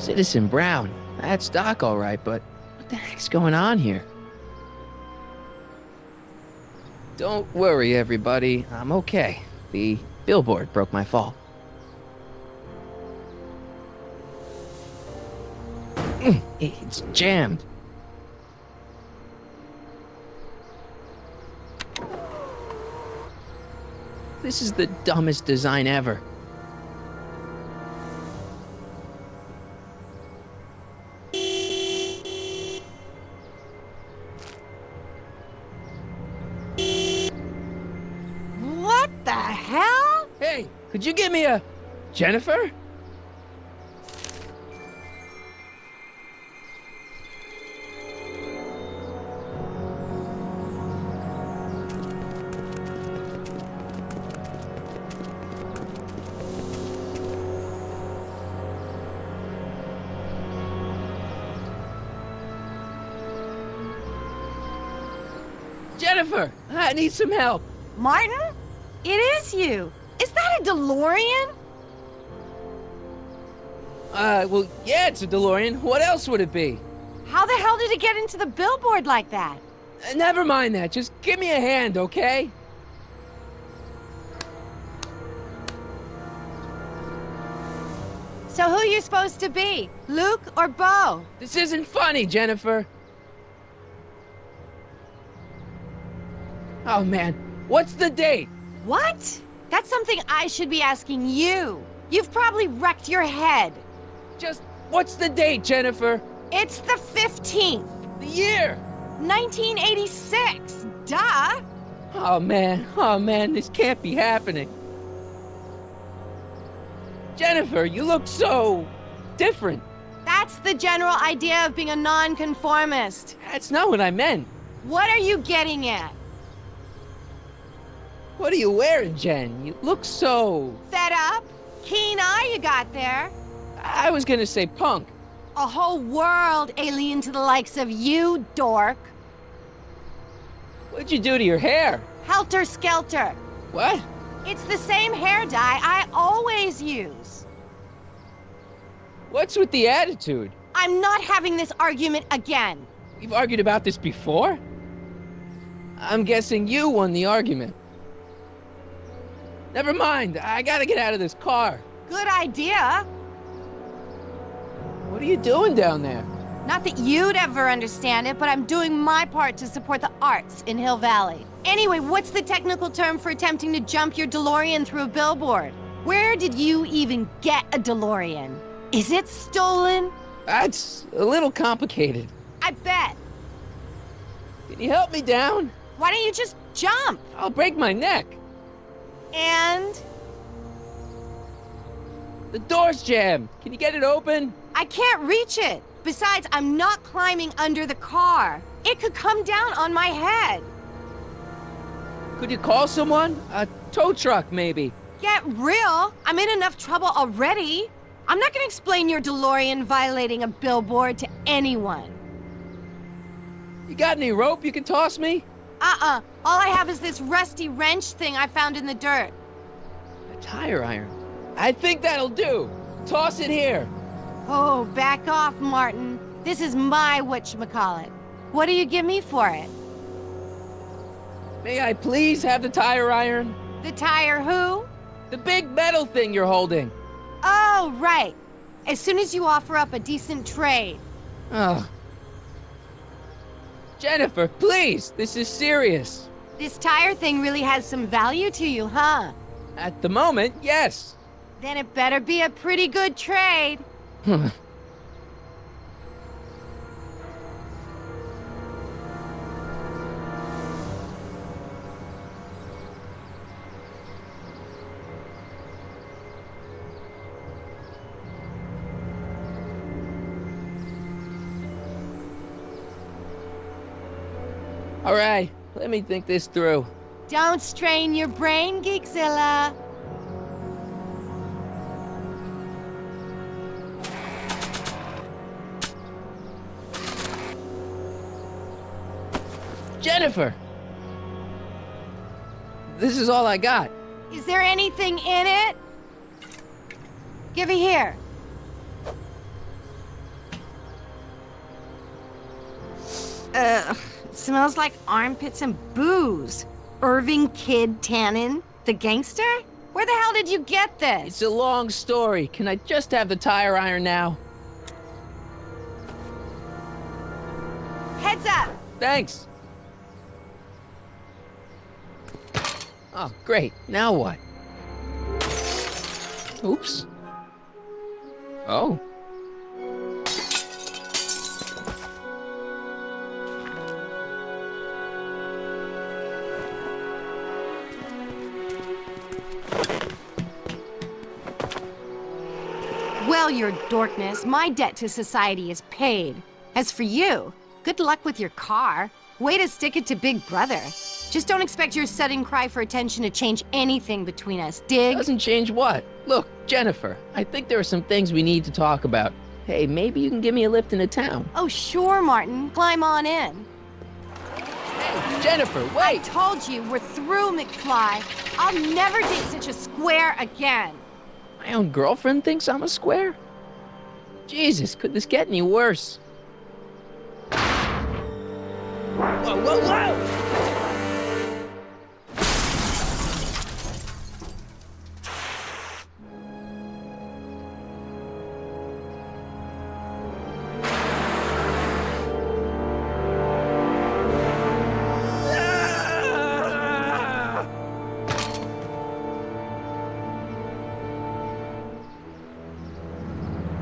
Citizen Brown. That's Doc, all right, but what the heck's going on here? Don't worry, everybody. I'm okay. The billboard broke my fall. It's jammed. This is the dumbest design ever. What the hell? Hey, could you give me a... Jennifer? Jennifer, I need some help. Martin? It is you. Is that a DeLorean? Well, yeah, it's a DeLorean. What else would it be? How the hell did it get into the billboard like that? Never mind that. Just give me a hand, okay? So who you supposed to be? Luke or Bo? This isn't funny, Jennifer. Oh, man. What's the date? What? That's something I should be asking you. You've probably wrecked your head. Just, what's the date, Jennifer? It's the 15th, The year? 1986. Duh. Oh, man, this can't be happening. Jennifer, you look so... different. That's the general idea of being a nonconformist. That's not what I meant. What are you getting at? What are you wearing, Jen? You look so... Fed up? Keen eye you got there. I was gonna say punk. A whole world alien to the likes of you, dork. What'd you do to your hair? Helter Skelter. What? It's the same hair dye I always use. What's with the attitude? I'm not having this argument again. We've argued about this before? I'm guessing you won the argument. Never mind, I gotta get out of this car. Good idea. What are you doing down there? Not that you'd ever understand it, but I'm doing my part to support the arts in Hill Valley. Anyway, what's the technical term for attempting to jump your DeLorean through a billboard? Where did you even get a DeLorean? Is it stolen? That's a little complicated. I bet. Can you help me down? Why don't you just jump? I'll break my neck. And The door's jammed. Can you get it open? I can't reach it. Besides, I'm not climbing under the car. It could come down on my head. Could you call someone? A tow truck, maybe. Get real. I'm in enough trouble already. I'm not gonna explain your DeLorean violating a billboard to anyone. You got any rope you can toss me? All I have is this rusty wrench thing I found in the dirt. A tire iron. I think that'll do. Toss it here. Oh, back off, Martin. This is my whatchamacallit. What do you give me for it? May I please have the tire iron? The tire who? The big metal thing you're holding. Oh, right. As soon as you offer up a decent trade. Ugh. Jennifer, please, this is serious. This tire thing really has some value to you, huh? At the moment, yes. Then it better be a pretty good trade. All right, let me think this through. Don't strain your brain, Geekzilla. Jennifer! This is all I got. Is there anything in it? Give it here. Ugh, it smells like armpits and booze. Irving Kid Tannen, the gangster? Where the hell did you get this? It's a long story. Can I just have the tire iron now? Heads up! Thanks. Oh, great. Now what? Oops. Oh. Well, your dorkness, my debt to society is paid. As for you, good luck with your car. Way to stick it to Big Brother. Just don't expect your sudden cry for attention to change anything between us, dig? Doesn't change what? Look, Jennifer, I think there are some things we need to talk about. Hey, maybe you can give me a lift into town. Oh, sure, Martin. Climb on in. Hey, Jennifer, I wait! told you, we're through, McFly. I'll never date such a square again. My own girlfriend thinks I'm a square? Jesus, could this get any worse? Whoa, whoa, whoa!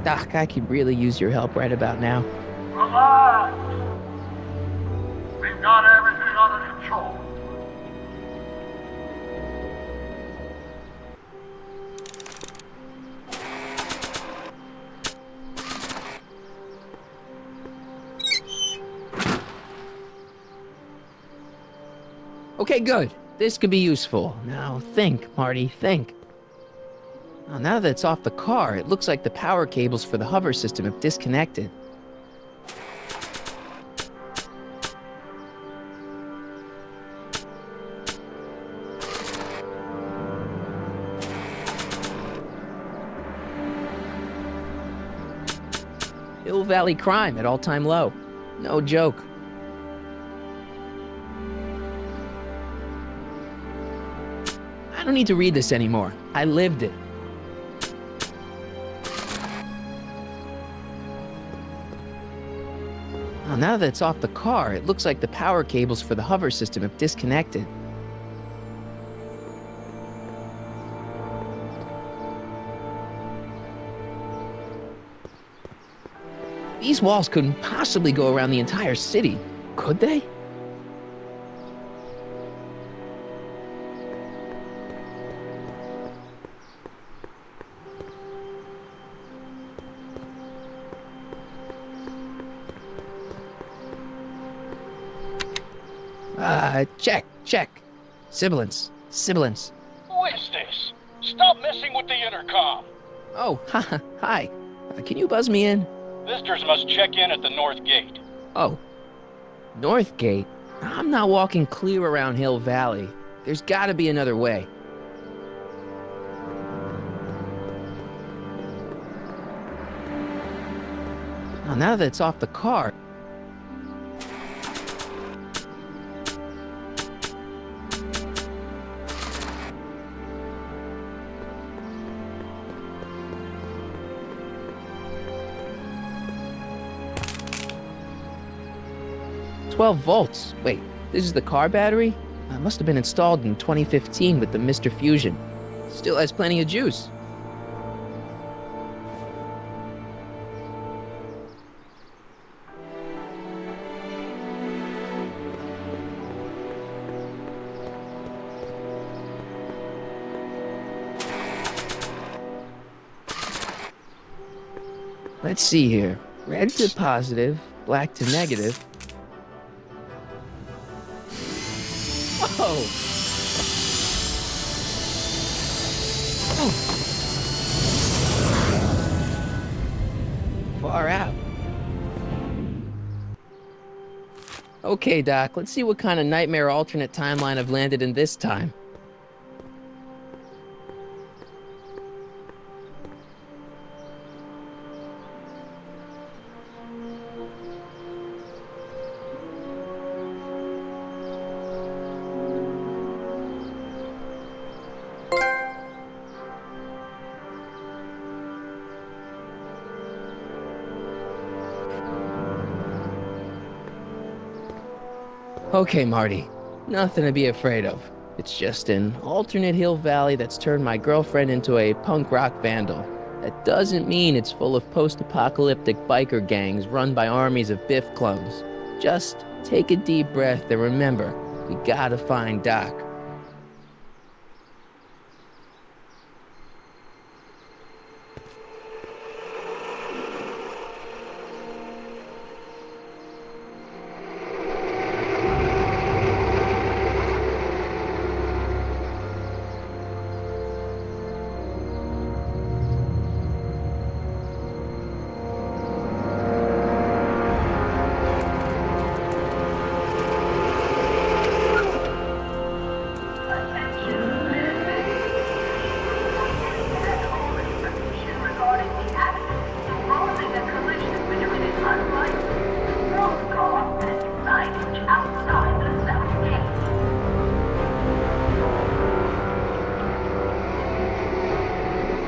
Doc, I could really use your help right about now. Relax. We've got everything under control. Okay, good. This could be useful. Now think, Marty, think. Oh, now that it's off the car, it looks like the power cables for the hover system have disconnected. Hill Valley crime at all-time low. No joke. I don't need to read this anymore. I lived it. Oh, now that it's off the car, it looks like the power cables for the hover system have disconnected. These walls couldn't possibly go around the entire city, could they? Check. Sibilance. Who is this? Stop messing with the intercom. Oh, hi. Can you buzz me in? Visitors must check in at the north gate. Oh, North Gate? I'm not walking clear around Hill Valley. There's gotta be another way. Oh, now that it's off the car. "12 volts. Wait, this is the car battery? Must have been installed in 2015 with the Mr. Fusion. Still has plenty of juice." Let's see here. Red to positive, black to negative. Whoa! Oh. Far out. Okay, Doc, let's see what kind of nightmare alternate timeline I've landed in this time. Okay, Marty. Nothing to be afraid of. It's just an alternate Hill Valley that's turned my girlfriend into a punk rock vandal. That doesn't mean it's full of post-apocalyptic biker gangs run by armies of Biff clones. Just take a deep breath and remember, we gotta find Doc.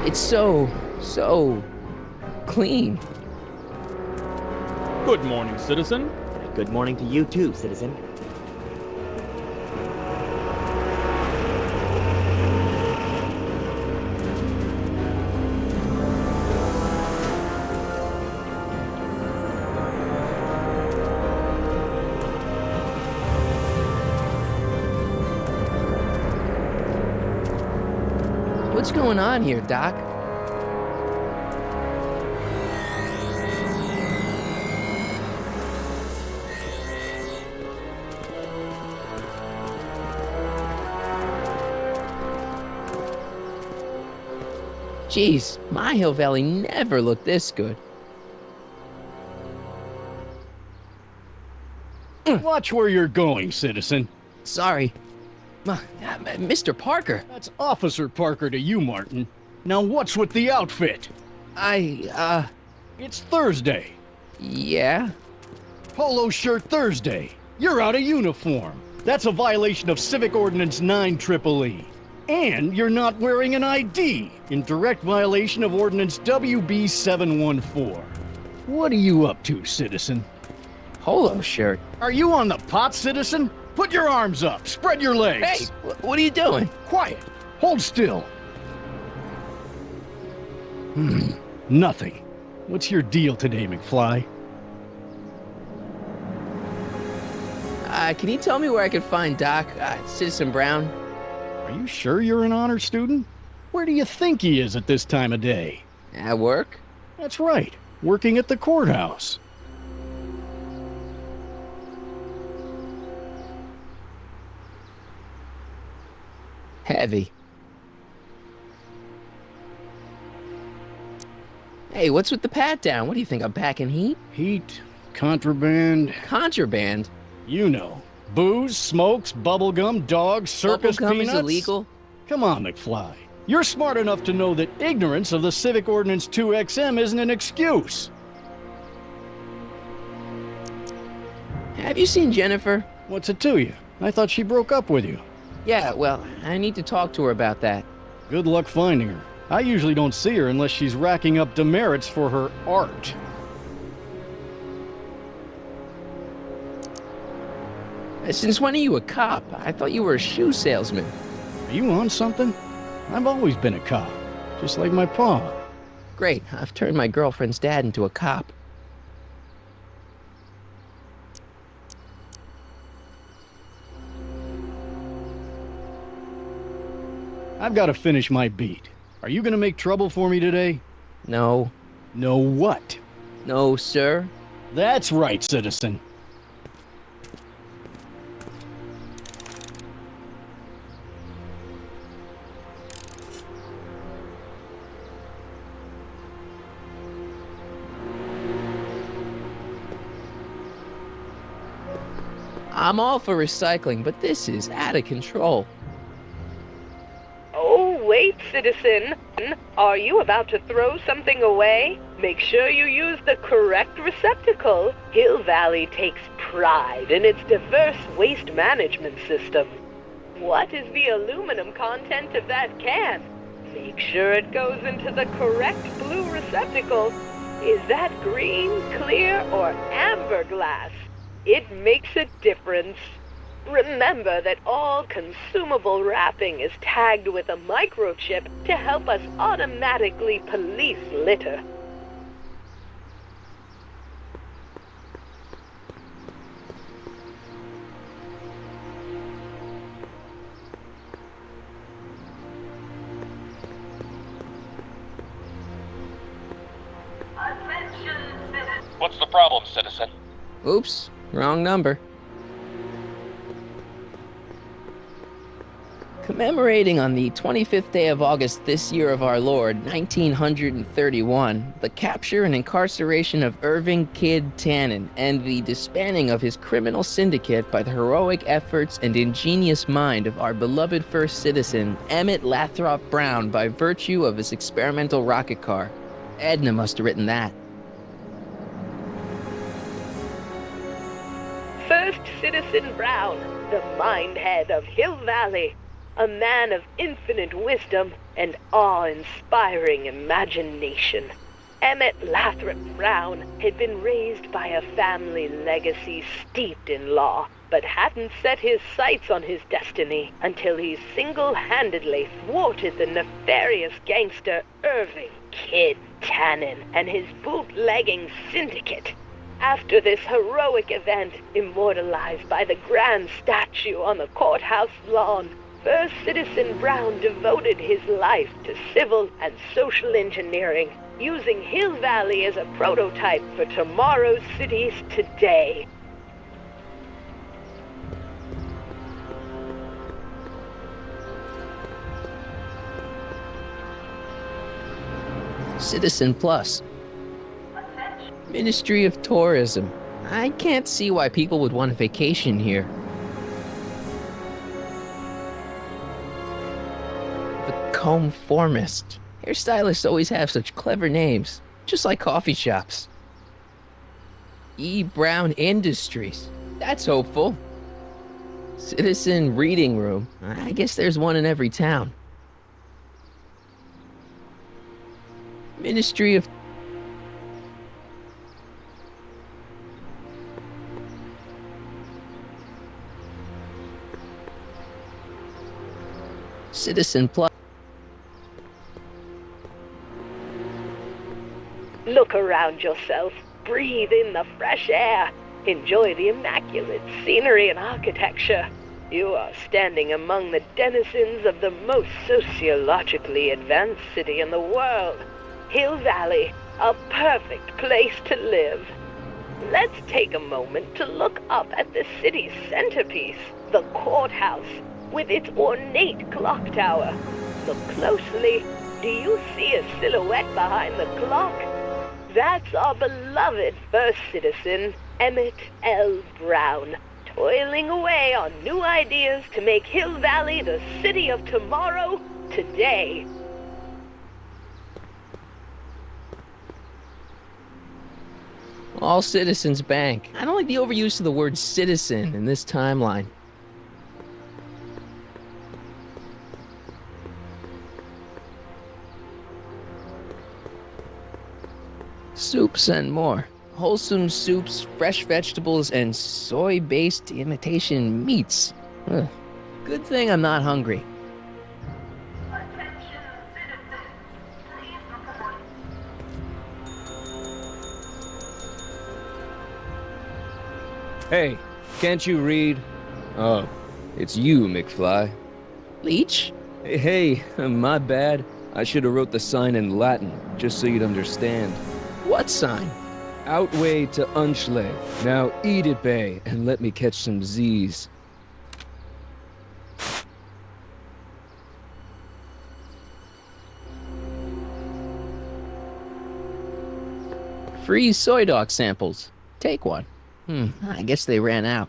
It's so clean. Good morning, citizen. Good morning to you too, citizen. What's going on here, Doc? Jeez, my Hill Valley never looked this good. Watch where you're going, citizen. Sorry. Mr. Parker, That's Officer Parker to you, Martin. Now what's with the outfit? It's Thursday. Yeah? Polo shirt Thursday. You're out of uniform. That's a violation of Civic Ordinance 9EEE. And you're not wearing an ID, in direct violation of Ordinance WB 714. What are you up to, citizen? Polo shirt. Are you on the pot, citizen? Put your arms up. Spread your legs. Hey, what are you doing? Quiet. Hold still. Nothing. What's your deal today, McFly? Can you tell me where I can find Doc, Citizen Brown? Are you sure you're an honor student? Where do you think he is at this time of day? At work? That's right. Working at the courthouse. Heavy. Hey, what's with the pat down? What do you think, I'm packing heat? Heat, contraband, Contraband? you know. Booze, smokes, bubblegum, dogs, circus Bubblegum peanuts. is illegal? Come on, McFly. You're smart enough to know that ignorance of the Civic Ordinance 2XM isn't an excuse. Have you seen Jennifer? What's it to you? I thought she broke up with you. Yeah, well, I need to talk to her about that. Good luck finding her. I usually don't see her unless she's racking up demerits for her art. Since when are you a cop? I thought you were a shoe salesman. Are you on something? I've always been a cop, just like my pa. Great, I've turned my girlfriend's dad into a cop. I've got to finish my beat. Are you gonna make trouble for me today? No. No what? No, sir. That's right, citizen. I'm all for recycling, but this is out of control. Oh, wait, citizen. Are you about to throw something away? Make sure you use the correct receptacle. Hill Valley takes pride in its diverse waste management system. What is the aluminum content of that can? Make sure it goes into the correct blue receptacle. Is that green, clear, or amber glass? It makes a difference. Remember that all consumable wrapping is tagged with a microchip to help us automatically police litter. What's the problem, citizen? Oops, wrong number. Commemorating on the 25th day of August this year of our Lord, 1931, the capture and incarceration of Irving Kid Tannen and the disbanding of his criminal syndicate by the heroic efforts and ingenious mind of our beloved first citizen, Emmett Lathrop Brown, by virtue of his experimental rocket car. Edna must have written that. First Citizen Brown, the mindhead of Hill Valley, a man of infinite wisdom and awe-inspiring imagination. Emmett Lathrop Brown had been raised by a family legacy steeped in law, but hadn't set his sights on his destiny until he single-handedly thwarted the nefarious gangster Irving Kid Tannen and his bootlegging syndicate. After this heroic event, immortalized by the grand statue on the courthouse lawn, First Citizen Brown devoted his life to civil and social engineering, using Hill Valley as a prototype for tomorrow's cities today. Citizen Plus. Ministry of Tourism. I can't see why people would want a vacation here. The Conformist. Hairstylists always have such clever names, just like coffee shops. E. Brown Industries. That's hopeful. Citizen Reading Room. I guess there's one in every town. Ministry of Citizen Plus. Look around yourself, breathe in the fresh air, enjoy the immaculate scenery and architecture. You are standing among the denizens of the most sociologically advanced city in the world. Hill Valley, a perfect place to live. Let's take a moment to look up at the city's centerpiece, the courthouse, with its ornate clock tower. Look closely. Do you see a silhouette behind the clock? That's our beloved first citizen, Emmett L. Brown, toiling away on new ideas to make Hill Valley the city of tomorrow, today. All Citizens Bank. I don't like the overuse of the word citizen in this timeline. Soups and more. Wholesome soups, fresh vegetables, and soy-based imitation meats. Ugh. Good thing I'm not hungry. Hey, can't you read? Oh, it's you, McFly. Leech? Hey, my bad. I should have wrote the sign in Latin, just so you'd understand. What sign? Outway to Unchley. Now eat it, Bay, and let me catch some Z's. Free soy dog samples. Take one. I guess they ran out.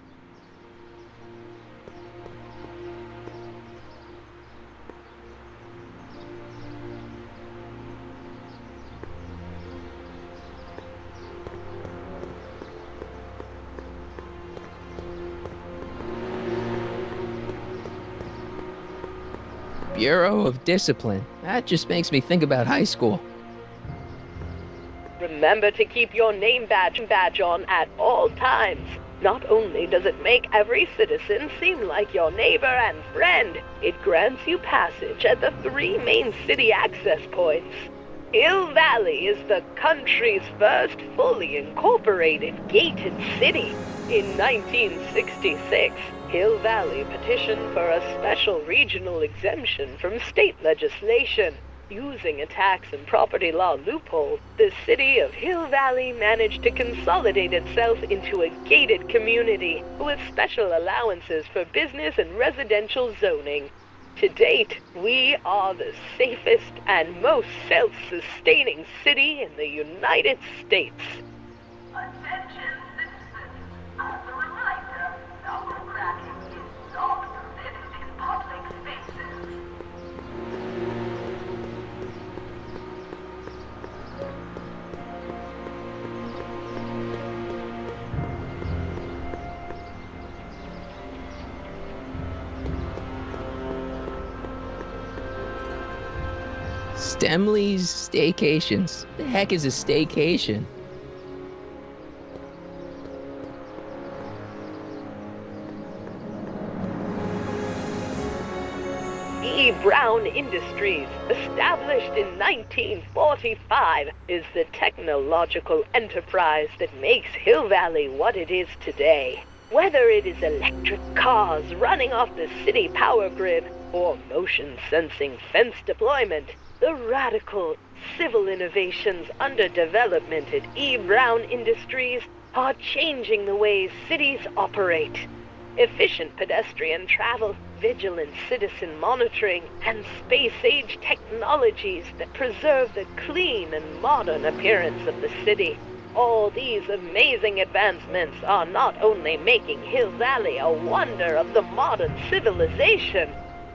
Bureau of Discipline. That just makes me think about high school. Remember to keep your name badge on at all times. Not only does it make every citizen seem like your neighbor and friend, it grants you passage at the 3 main city access points. Hill Valley is the country's first fully incorporated gated city. In 1966, Hill Valley petitioned for a special regional exemption from state legislation. Using a tax and property law loophole, the city of Hill Valley managed to consolidate itself into a gated community with special allowances for business and residential zoning. To date, we are the safest and most self-sustaining city in the United States. Attention citizens, as a reminder, knuckle-cracking is not permitted in public spaces. Stemley's Staycations. The heck is a staycation? E. Brown Industries, established in 1945, is the technological enterprise that makes Hill Valley what it is today. Whether it is electric cars running off the city power grid or motion-sensing fence deployment, the radical civil innovations under development at E. Brown Industries are changing the ways cities operate. Efficient pedestrian travel, vigilant citizen monitoring, and space-age technologies that preserve the clean and modern appearance of the city. All these amazing advancements are not only making Hill Valley a wonder of the modern civilization,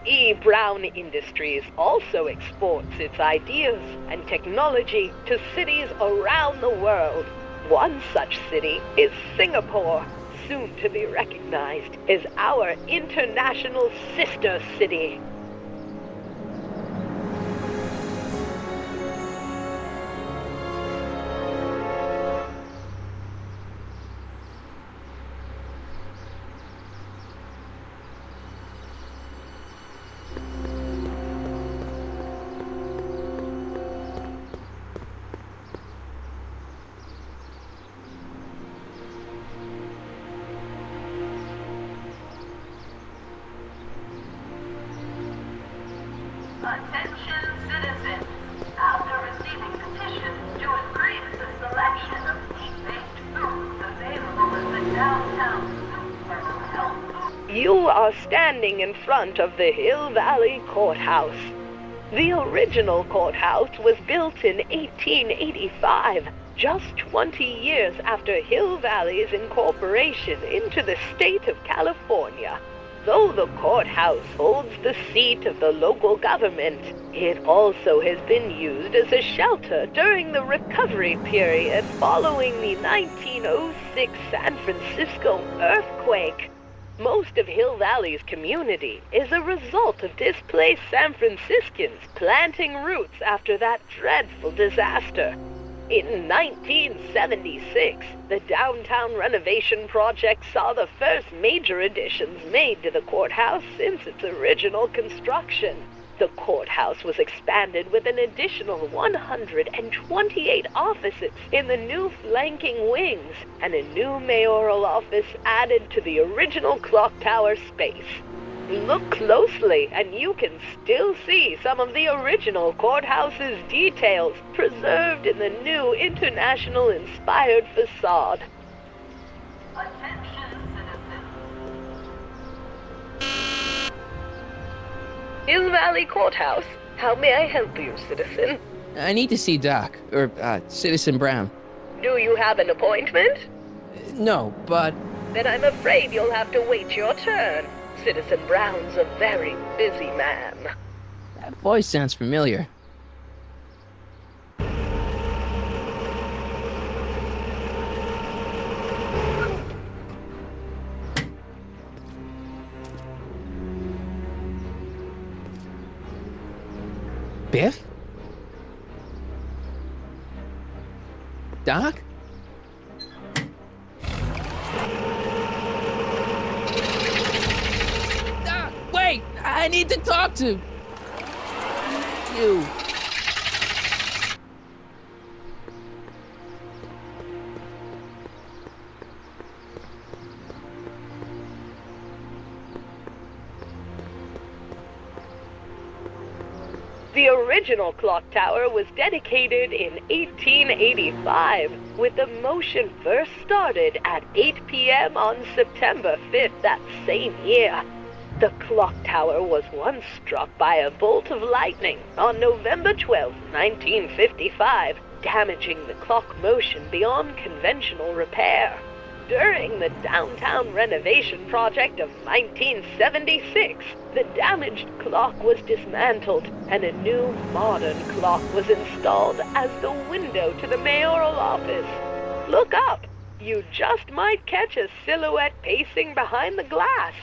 E. Brown Industries also exports its ideas and technology to cities around the world. One such city is Singapore, soon to be recognized as our international sister city. Attention citizens, after receiving petitions to increase the selection of meat-based foods available in the downtown Super Health Food. You are standing in front of the Hill Valley Courthouse. The original courthouse was built in 1885, just 20 years after Hill Valley's incorporation into the state of California. Though the courthouse holds the seat of the local government, it also has been used as a shelter during the recovery period following the 1906 San Francisco earthquake. Most of Hill Valley's community is a result of displaced San Franciscans planting roots after that dreadful disaster. In 1976, the downtown renovation project saw the first major additions made to the courthouse since its original construction. The courthouse was expanded with an additional 128 offices in the new flanking wings, and a new mayoral office added to the original clock tower space. Look closely, and you can still see some of the original courthouse's details preserved in the new international-inspired facade. Attention citizens. Hill Valley Courthouse. How may I help you, citizen? I need to see Doc, or Citizen Brown. Do you have an appointment? No, but Then I'm afraid you'll have to wait your turn. Citizen Brown's a very busy man. that voice sounds familiar. Biff? Doc? I need to talk to you. The original clock tower was dedicated in 1885, with the motion first started at 8 p.m. on September 5th that same year. The clock tower was once struck by a bolt of lightning on November 12, 1955, damaging the clock motion beyond conventional repair. During the downtown renovation project of 1976, the damaged clock was dismantled and a new modern clock was installed as the window to the mayoral office. Look up. You just might catch a silhouette pacing behind the glass.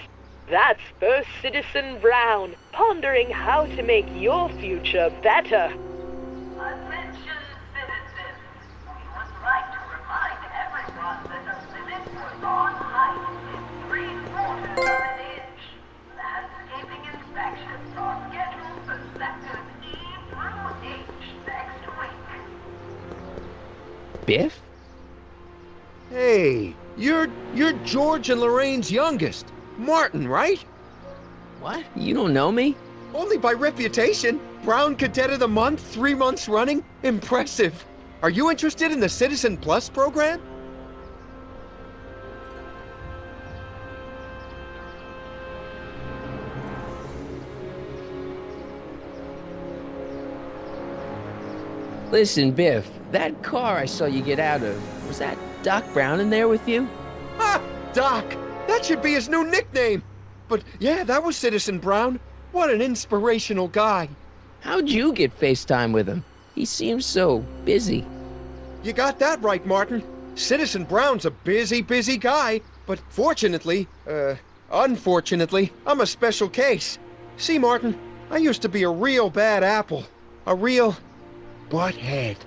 That's First Citizen Brown, pondering how to make your future better. Attention, citizens. We would like to remind everyone that the limit was on height is 3/4 of an inch. Landscaping inspections are scheduled for sectors E through H next week. Biff? Hey, you're George and Lorraine's youngest. Martin, right? What? You don't know me? Only by reputation. Brown Cadet of the Month, 3 months running? Impressive. Are you interested in the Citizen Plus program? Listen, Biff, that car I saw you get out of, was that Doc Brown in there with you? Ha! Doc! That should be his new nickname! But yeah, that was Citizen Brown. What an inspirational guy. How'd you get FaceTime with him? He seems so busy. You got that right, Martin. Citizen Brown's a busy guy, but unfortunately, I'm a special case. See, Martin, I used to be a real bad apple. A real butthead.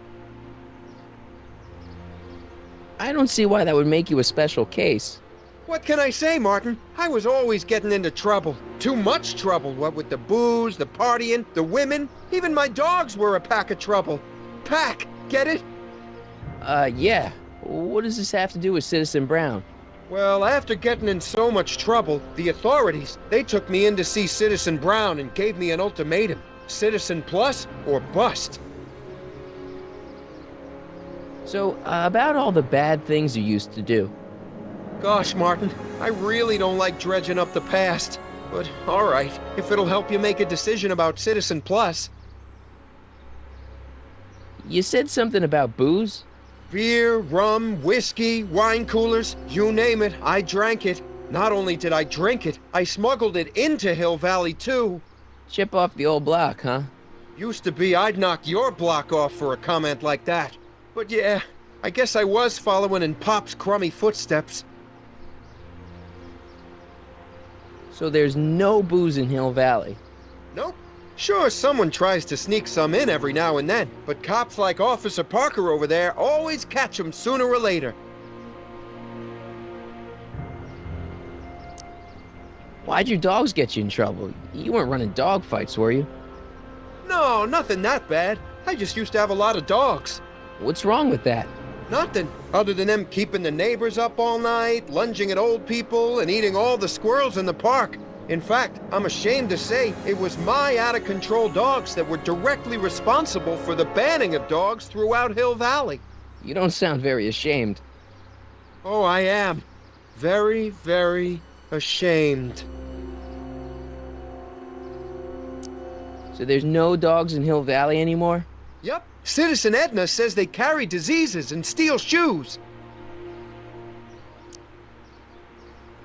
I don't see why that would make you a special case. What can I say, Martin? I was always getting into trouble. Too much trouble, what with the booze, the partying, the women. Even my dogs were a pack of trouble. Pack, get it? Yeah. What does this have to do with Citizen Brown? Well, after getting in so much trouble, the authorities, they took me in to see Citizen Brown and gave me an ultimatum. Citizen Plus or bust. So, about all the bad things you used to do. Gosh, Martin, I really don't like dredging up the past. But all right, if it'll help you make a decision about Citizen Plus. You said something about booze? Beer, rum, whiskey, wine coolers, you name it, I drank it. Not only did I drink it, I smuggled it into Hill Valley too. Chip off the old block, huh? Used to be I'd knock your block off for a comment like that. But yeah, I guess I was following in Pop's crummy footsteps. So there's no booze in Hill Valley? Nope. Sure, someone tries to sneak some in every now and then, but cops like Officer Parker over there always catch 'em sooner or later. Why'd your dogs get you in trouble? You weren't running dog fights, were you? No, nothing that bad. I just used to have a lot of dogs. What's wrong with that? Nothing, other than them keeping the neighbors up all night, lunging at old people, and eating all the squirrels in the park. In fact, I'm ashamed to say it was my out-of-control dogs that were directly responsible for the banning of dogs throughout Hill Valley. You don't sound very ashamed. Oh, I am. Very, very ashamed. So there's no dogs in Hill Valley anymore? Yep. Citizen Edna says they carry diseases and steal shoes.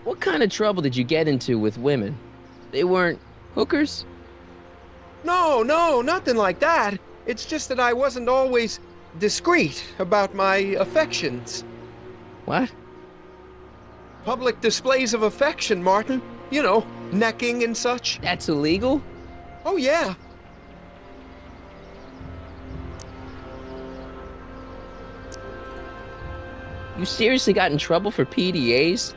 What kind of trouble did you get into with women? They weren't hookers? No, nothing like that. It's just that I wasn't always discreet about my affections. What? Public displays of affection, Martin. You know, necking and such. That's illegal? Oh, yeah. You seriously got in trouble for PDAs?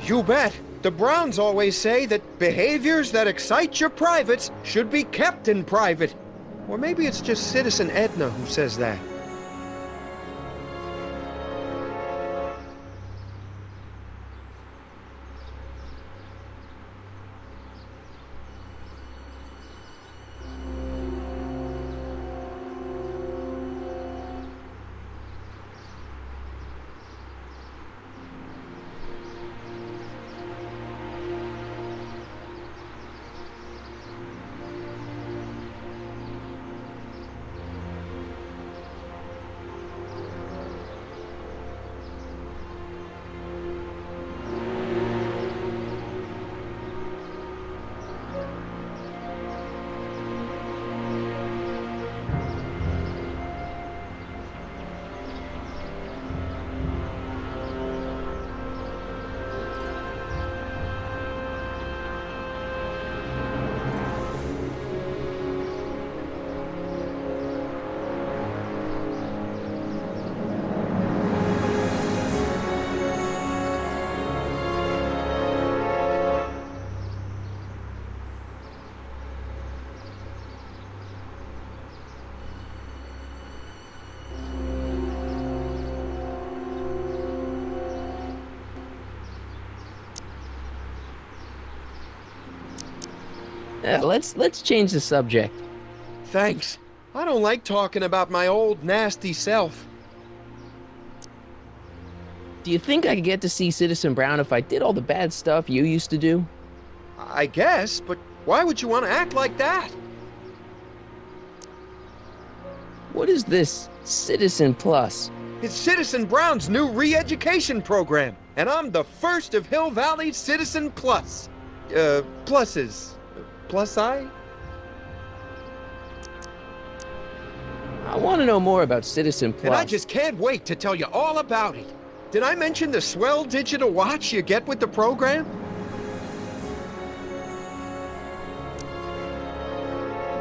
You bet. The Browns always say that behaviors that excite your privates should be kept in private. Or maybe it's just Citizen Edna who says that. Let's change the subject. Thanks. I don't like talking about my old nasty self. Do you think I could get to see Citizen Brown if I did all the bad stuff you used to do? I guess, but why would you want to act like that? What is this Citizen Plus? It's Citizen Brown's new re-education program, and I'm the first of Hill Valley's Citizen Plus. Pluses. Plus I? I want to know more about Citizen Plus. And I just can't wait to tell you all about it. Did I mention the swell digital watch you get with the program?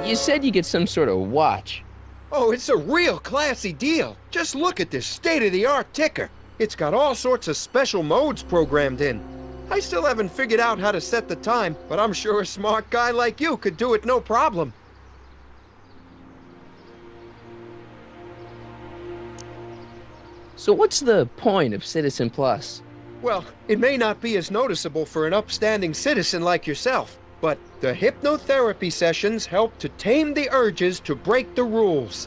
You said you get some sort of watch. Oh, it's a real classy deal. Just look at this state-of-the-art ticker. It's got all sorts of special modes programmed in. I still haven't figured out how to set the time, but I'm sure a smart guy like you could do it no problem. So what's the point of Citizen Plus? Well, it may not be as noticeable for an upstanding citizen like yourself, but the hypnotherapy sessions help to tame the urges to break the rules.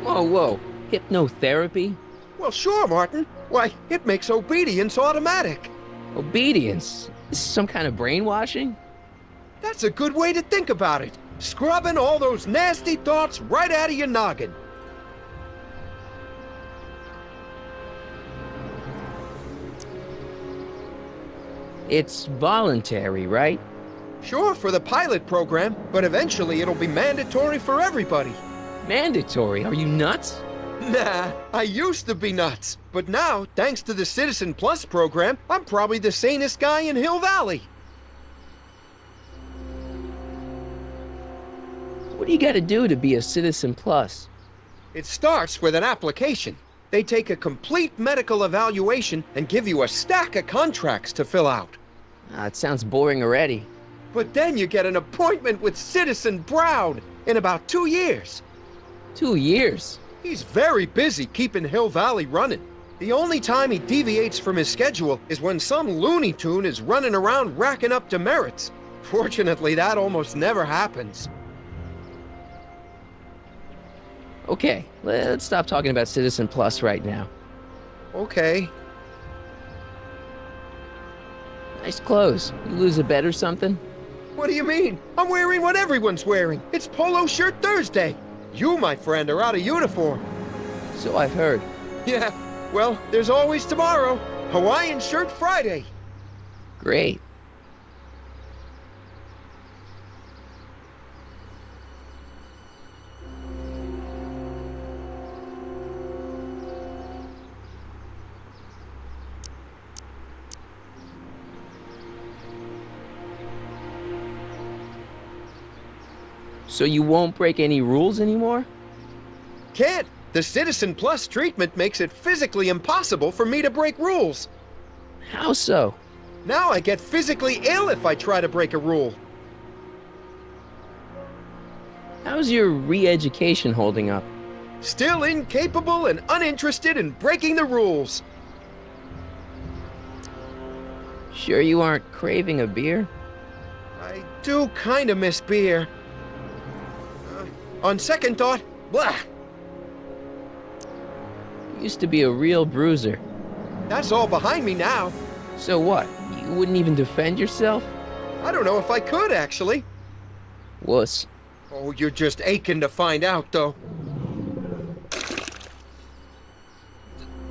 Whoa. Hypnotherapy? Well, sure, Martin. Why, it makes obedience automatic. Obedience? This is some kind of brainwashing? That's a good way to think about it. Scrubbing all those nasty thoughts right out of your noggin. It's voluntary, right? Sure, for the pilot program, but eventually it'll be mandatory for everybody. Mandatory? Are you nuts? Nah, I used to be nuts. But now, thanks to the Citizen Plus program, I'm probably the sanest guy in Hill Valley. What do you gotta do to be a Citizen Plus? It starts with an application. They take a complete medical evaluation and give you a stack of contracts to fill out. It sounds boring already. But then you get an appointment with Citizen Brown in about 2 years. 2 years? He's very busy keeping Hill Valley running. The only time he deviates from his schedule is when some Looney Tune is running around racking up demerits. Fortunately, that almost never happens. Okay, let's stop talking about Citizen Plus right now. Okay. Nice clothes. You lose a bet or something? What do you mean? I'm wearing what everyone's wearing. It's Polo Shirt Thursday. You, my friend, are out of uniform. So I've heard. Yeah, well, there's always tomorrow. Hawaiian Shirt Friday. Great. So you won't break any rules anymore? Can't. The Citizen Plus treatment makes it physically impossible for me to break rules. How so? Now I get physically ill if I try to break a rule. How's your re-education holding up? Still incapable and uninterested in breaking the rules. Sure you aren't craving a beer? I do kinda miss beer. On second thought, blah! Used to be a real bruiser. That's all behind me now. So what? You wouldn't even defend yourself? I don't know if I could, actually. Wuss. Oh, you're just aching to find out, though.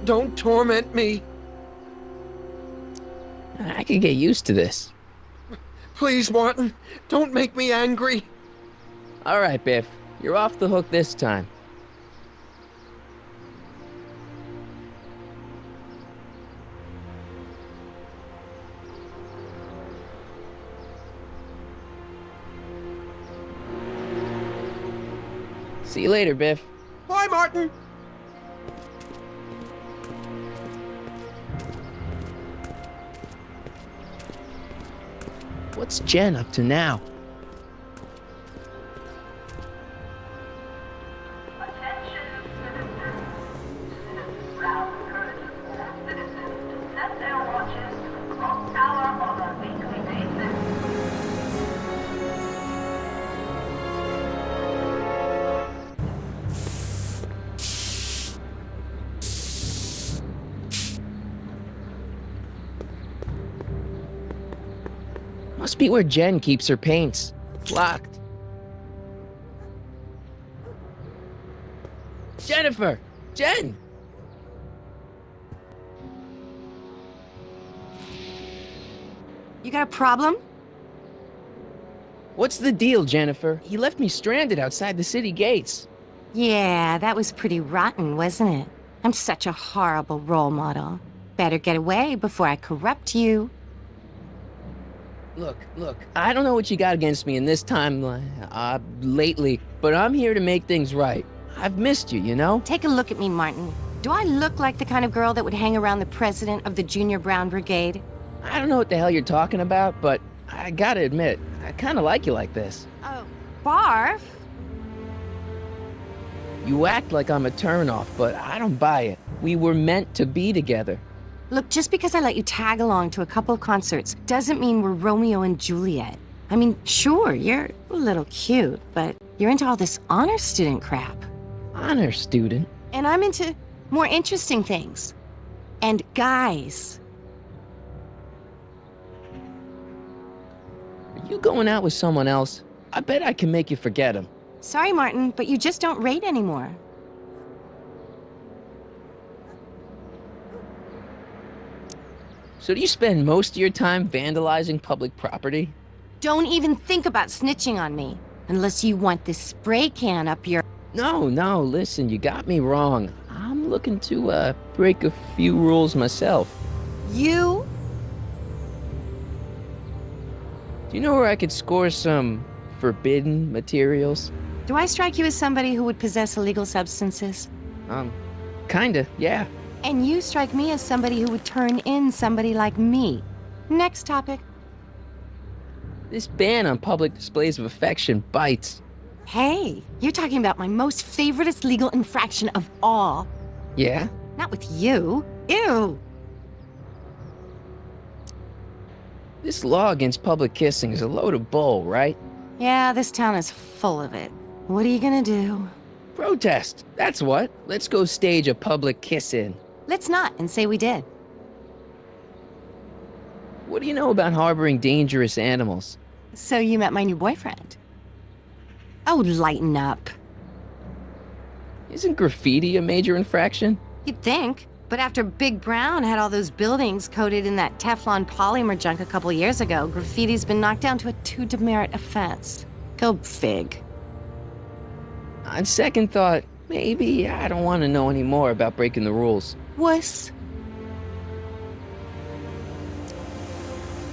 Don't torment me. I could get used to this. Please, Martin, don't make me angry. All right, Biff. You're off the hook this time. See you later, Biff. Bye, Martin. What's Jen up to now? Attention, citizens. Citizens Brown encourages all citizens to set their watches to the clock tower on a weekly basis. Must be where Jen keeps her paints. Locked. Jennifer! Jen! You got a problem? What's the deal, Jennifer? He left me stranded outside the city gates. Yeah, that was pretty rotten, wasn't it? I'm such a horrible role model. Better get away before I corrupt you. Look, I don't know what you got against me in this timeline, lately, but I'm here to make things right. I've missed you, you know? Take a look at me, Martin. Do I look like the kind of girl that would hang around the president of the Junior Brown Brigade? I don't know what the hell you're talking about, but I gotta admit, I kinda like you like this. Oh, barf? You act like I'm a turnoff, but I don't buy it. We were meant to be together. Look, just because I let you tag along to a couple of concerts doesn't mean we're Romeo and Juliet. I mean, sure, you're a little cute, but you're into all this honor student crap. Honor student? And I'm into more interesting things. And guys. Are you going out with someone else? I bet I can make you forget him. Sorry, Martin, but you just don't rate anymore. So do you spend most of your time vandalizing public property? Don't even think about snitching on me, unless you want this spray can up your... No, listen, you got me wrong. I'm looking to, break a few rules myself. You? Do you know where I could score some forbidden materials? Do I strike you as somebody who would possess illegal substances? Kinda, yeah. And you strike me as somebody who would turn in somebody like me. Next topic. This ban on public displays of affection bites. Hey, you're talking about my most favoriteest legal infraction of all. Yeah? Not with you. Ew. This law against public kissing is a load of bull, right? Yeah, this town is full of it. What are you gonna do? Protest, that's what. Let's go stage a public kiss-in. Let's not and say we did. What do you know about harboring dangerous animals? So you met my new boyfriend. Oh, lighten up. Isn't graffiti a major infraction? You'd think. But after Big Brown had all those buildings coated in that Teflon polymer junk a couple years ago, graffiti's been knocked down to a 2 demerit offense. Go fig. On second thought, maybe I don't want to know any more about breaking the rules. Wuss.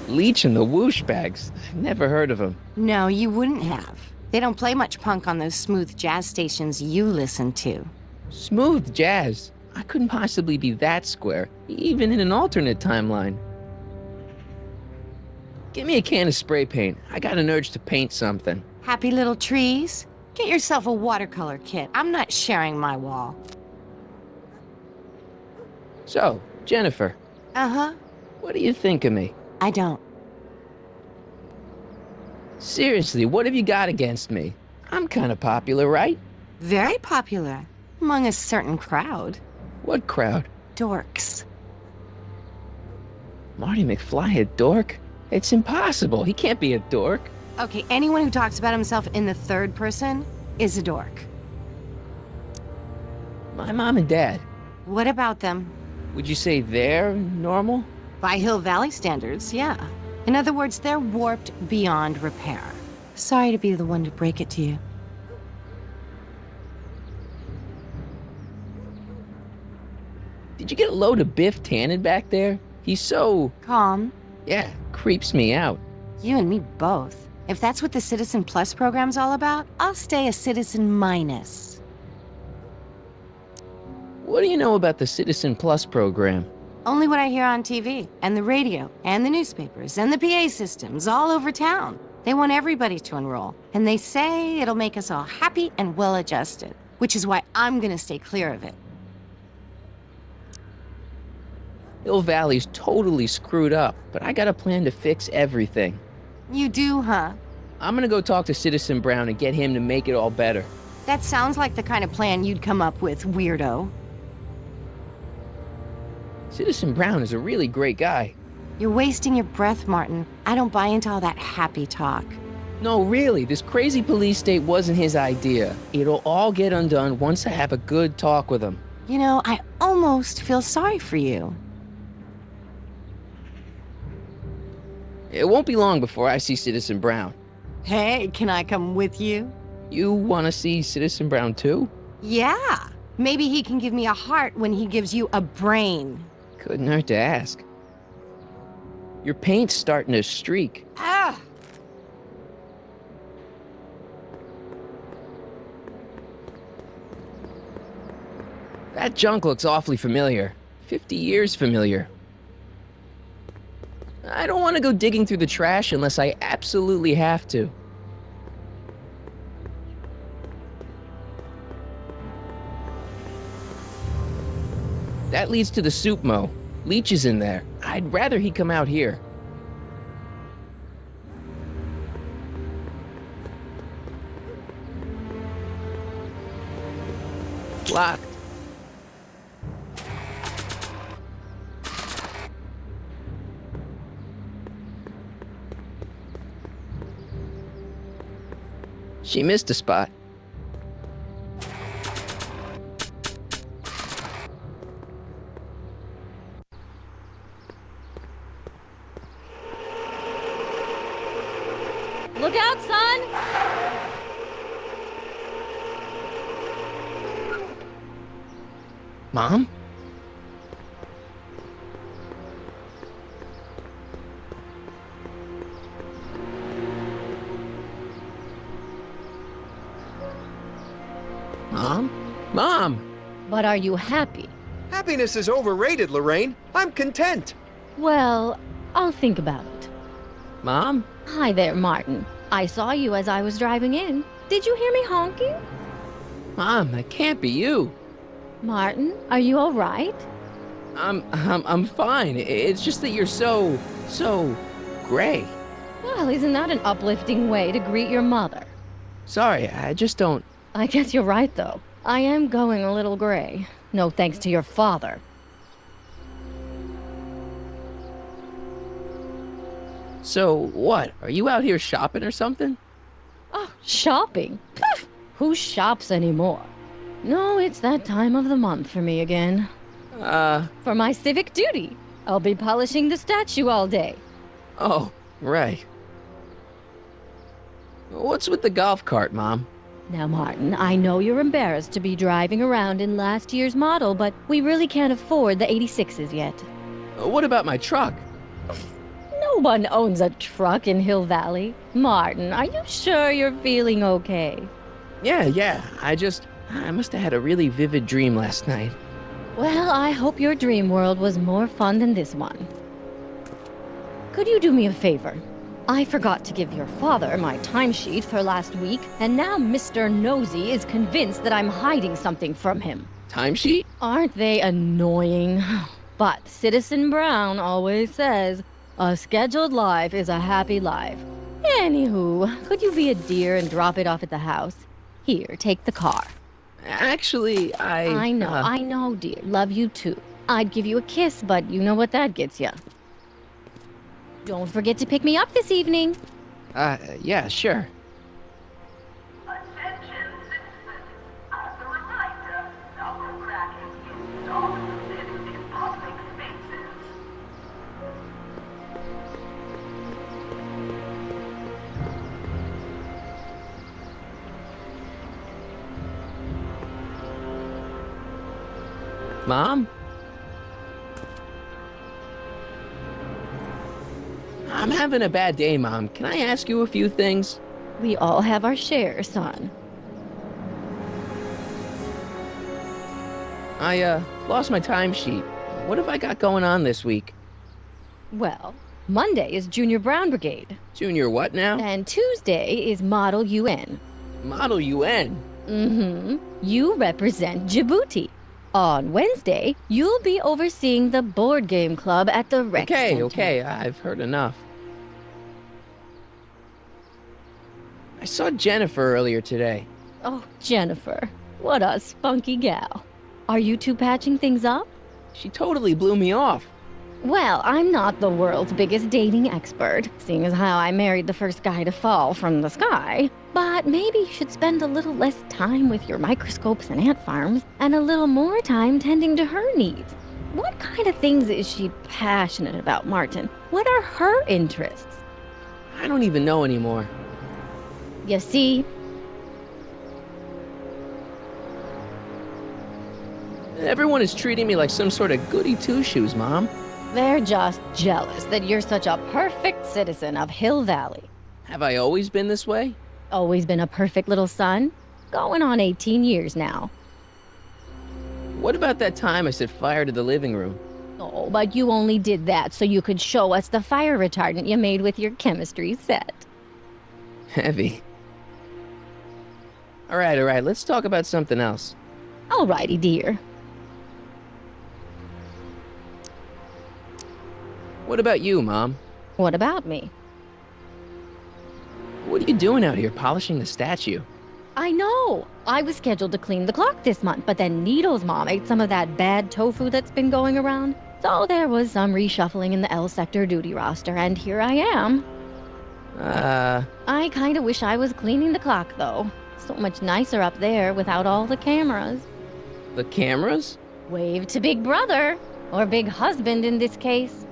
Leech and the Whoosh Bags. Never heard of them. No, you wouldn't have. They don't play much punk on those smooth jazz stations you listen to. Smooth jazz. I couldn't possibly be that square, even in an alternate timeline. Give me a can of spray paint. I got an urge to paint something. Happy little trees? Get yourself a watercolor kit. I'm not sharing my wall. So, Jennifer, Uh-huh. what do you think of me? I don't. Seriously, what have you got against me? I'm kind of popular, right? Very popular. Among a certain crowd. What crowd? Dorks. Marty McFly a dork? It's impossible. He can't be a dork. Okay, anyone who talks about himself in the third person is a dork. My mom and dad, What about them? would you say they're normal? By Hill Valley standards, yeah. In other words, they're warped beyond repair. Sorry to be the one to break it to you. Did you get a load of Biff Tannen back there? He's so, Calm. yeah, creeps me out. You and me both. If that's what the Citizen Plus program's all about, I'll stay a Citizen Minus. What do you know about the Citizen Plus program? Only what I hear on TV, and the radio, and the newspapers, and the PA systems all over town. They want everybody to enroll, and they say it'll make us all happy and well-adjusted, which is why I'm gonna stay clear of it. Hill Valley's totally screwed up, but I got a plan to fix everything. You do, huh? I'm gonna go talk to Citizen Brown and get him to make it all better. That sounds like the kind of plan you'd come up with, weirdo. Citizen Brown is a really great guy. You're wasting your breath, Martin. I don't buy into all that happy talk. No, really, this crazy police state wasn't his idea. It'll all get undone once I have a good talk with him. You know, I almost feel sorry for you. It won't be long before I see Citizen Brown. Hey, can I come with you? You wanna see Citizen Brown too? Yeah. Maybe he can give me a heart when he gives you a brain. Couldn't hurt to ask. Your paint's starting to streak. Ah! That junk looks awfully familiar. 50 years familiar. I don't want to go digging through the trash unless I absolutely have to. That leads to the soup mo. Leech is in there. I'd rather he come out here. Locked. She missed a spot. Look out, son! Mom? Mom? Mom! But are you happy? Happiness is overrated, Lorraine. I'm content. Well, I'll think about it. Mom? Hi there, Martin. I saw you as I was driving in. Did you hear me honking? Mom, that can't be you. Martin, are you all right? I'm fine. It's just that you're so gray. Well, isn't that an uplifting way to greet your mother? Sorry, I just don't... I guess you're right, though. I am going a little gray. No thanks to your father. So, what? Are you out here shopping or something? Oh, shopping? Pff, who shops anymore? No, it's that time of the month for me again. For my civic duty. I'll be polishing the statue all day. Oh, right. What's with the golf cart, Mom? Now, Martin, I know you're embarrassed to be driving around in last year's model, but we really can't afford the 86s yet. What about my truck? No one owns a truck in Hill Valley. Martin, are you sure you're feeling okay? Yeah. I must have had a really vivid dream last night. Well, I hope your dream world was more fun than this one. Could you do me a favor? I forgot to give your father my timesheet for last week, and now Mr. Nosy is convinced that I'm hiding something from him. Timesheet? Aren't they annoying? But Citizen Brown always says, a scheduled life is a happy life. Anywho, could you be a dear and drop it off at the house? Here, take the car. Actually, I know, dear. Love you too. I'd give you a kiss, but you know what that gets ya. Don't forget to pick me up this evening. Yeah, sure. Attention citizens. As a reminder, knuckle cracking is not permitted in public spaces. Mom? I'm having a bad day, Mom. Can I ask you a few things? We all have our share, son. I, lost my timesheet. What have I got going on this week? Well, Monday is Junior Brown Brigade, Junior what now? and Tuesday is Model UN. Model UN. Mm-hmm. You represent Djibouti. On Wednesday, you'll be overseeing the board game club at the rec center. Okay, I've heard enough. I saw Jennifer earlier today. Oh, Jennifer. What a spunky gal. Are you two patching things up? She totally blew me off. Well, I'm not the world's biggest dating expert, seeing as how I married the first guy to fall from the sky. But maybe you should spend a little less time with your microscopes and ant farms, and a little more time tending to her needs. What kind of things is she passionate about, Martin? What are her interests? I don't even know anymore. You see, Everyone is treating me like some sort of goody two-shoes, Mom. they're just jealous that you're such a perfect citizen of Hill Valley. Have I always been this way? Always been a perfect little son. Going on 18 years now. What about that time I set fire to the living room? Oh, but you only did that so you could show us the fire retardant you made with your chemistry set. Heavy. All right, let's talk about something else. Alrighty, dear. What about you, Mom? What about me? What are you doing out here polishing the statue? I know! I was scheduled to clean the clock this month, but then Needle's mom ate some of that bad tofu that's been going around. So there was some reshuffling in the L Sector duty roster, and here I am. I kinda wish I was cleaning the clock, though. So much nicer up there without all the cameras. The cameras? Wave to Big Brother, or Big Husband in this case.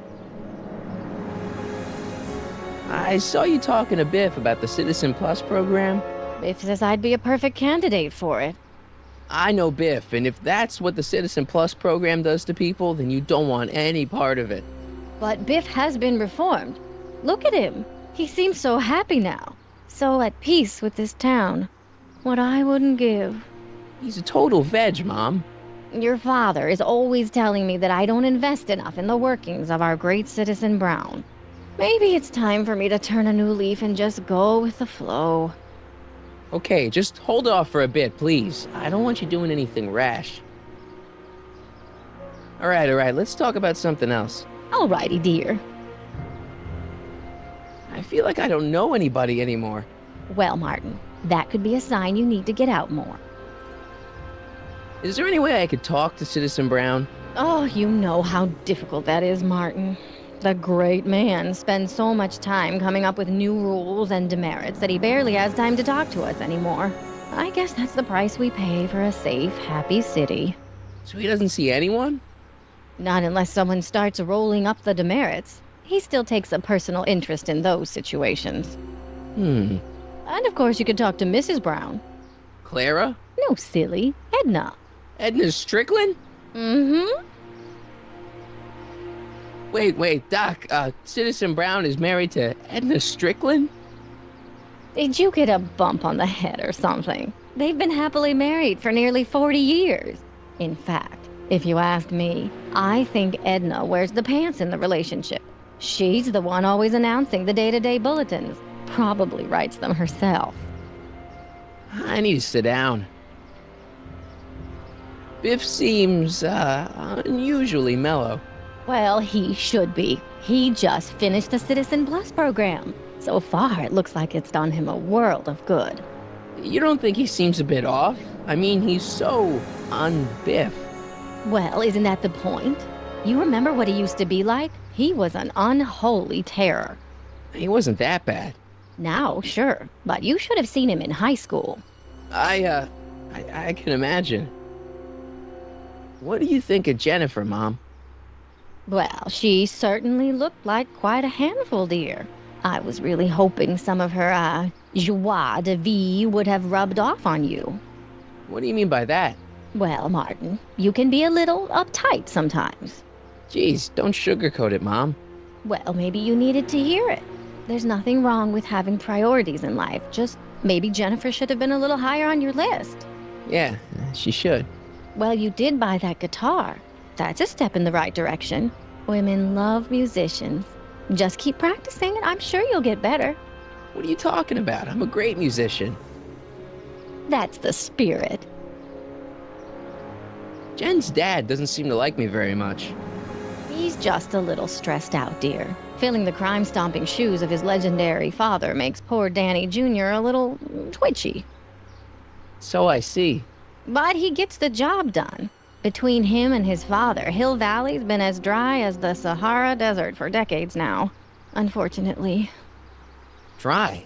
I saw you talking to Biff about the Citizen Plus program. Biff says I'd be a perfect candidate for it. I know Biff, and if that's what the Citizen Plus program does to people, then you don't want any part of it. But Biff has been reformed. Look at him. He seems so happy now. So at peace with this town. What I wouldn't give. He's a total veg, Mom. Your father is always telling me that I don't invest enough in the workings of our great Citizen Brown. Maybe it's time for me to turn a new leaf and just go with the flow. Okay, just hold off for a bit, please. I don't want you doing anything rash. All right, let's talk about something else. Alrighty, dear. I feel like I don't know anybody anymore. Well, Martin, that could be a sign you need to get out more. Is there any way I could talk to Citizen Brown? Oh, you know how difficult that is, Martin. The great man spends so much time coming up with new rules and demerits that he barely has time to talk to us anymore. I guess that's the price we pay for a safe, happy city. So he doesn't see anyone? Not unless someone starts rolling up the demerits. He still takes a personal interest in those situations. And of course you could talk to Mrs. Brown. Clara? No, silly. Edna. Edna Strickland? Mm-hmm. Wait, Doc, Citizen Brown is married to Edna Strickland? Did you get a bump on the head or something? They've been happily married for nearly 40 years. In fact, if you ask me, I think Edna wears the pants in the relationship. She's the one always announcing the day-to-day bulletins. Probably writes them herself. I need to sit down. Biff seems, unusually mellow. Well, he should be. He just finished the Citizen Plus program. So far, it looks like it's done him a world of good. You don't think he seems a bit off? I mean, he's so un-Biff. Well, isn't that the point? You remember what he used to be like? He was an unholy terror. He wasn't that bad. Now, sure, but you should have seen him in high school. I can imagine. What do you think of Jennifer, Mom? Well, she certainly looked like quite a handful, dear. I was really hoping some of her, joie de vivre would have rubbed off on you. What do you mean by that? Well, Martin, you can be a little uptight sometimes. Geez, don't sugarcoat it, Mom. Well, maybe you needed to hear it. There's nothing wrong with having priorities in life. Just maybe Jennifer should have been a little higher on your list. Yeah, she should. Well, you did buy that guitar. That's a step in the right direction. Women love musicians. Just keep practicing and I'm sure you'll get better. What are you talking about? I'm a great musician. That's the spirit. Jen's dad doesn't seem to like me very much. He's just a little stressed out, dear. Filling the crime-stomping shoes of his legendary father makes poor Danny Jr. a little twitchy. So I see. But he gets the job done. Between him and his father, Hill Valley's been as dry as the Sahara Desert for decades now. Unfortunately. Dry?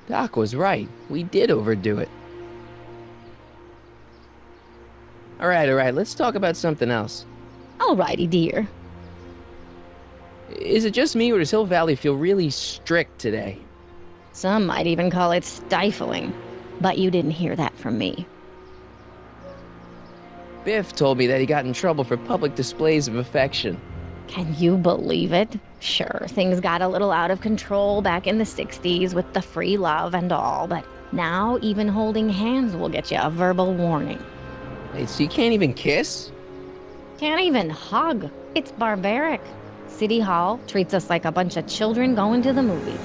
Doc was right. We did overdo it. All right, let's talk about something else. Alrighty, dear. Is it just me, or does Hill Valley feel really strict today? Some might even call it stifling. But you didn't hear that from me. Biff told me that he got in trouble for public displays of affection. Can you believe it? Sure, things got a little out of control back in the 60s with the free love and all, but now even holding hands will get you a verbal warning. Wait, so you can't even kiss? Can't even hug. It's barbaric. City Hall treats us like a bunch of children going to the movies.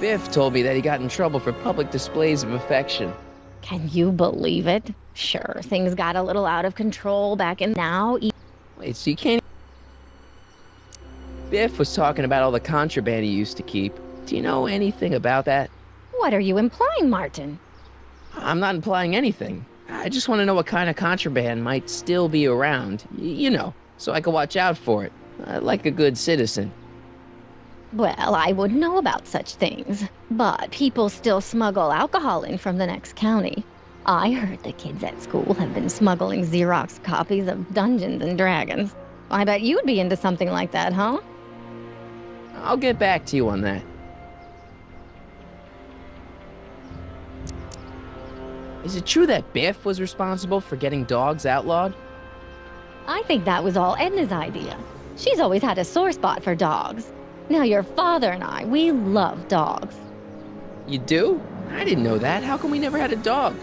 Biff told me that he got in trouble for public displays of affection. Can you believe it? Sure, things got a little out of control back in now. Wait, so you can't... Biff was talking about all the contraband he used to keep. Do you know anything about that? What are you implying, Martin? I'm not implying anything. I just want to know what kind of contraband might still be around. You know, so I can watch out for it. Like a good citizen. Well, I wouldn't know about such things. But people still smuggle alcohol in from the next county. I heard the kids at school have been smuggling Xerox copies of Dungeons and Dragons. I bet you'd be into something like that, huh? I'll get back to you on that. Is it true that Biff was responsible for getting dogs outlawed? I think that was all Edna's idea. She's always had a sore spot for dogs. Now your father and I, we love dogs. You do? I didn't know that. How come we never had a dog?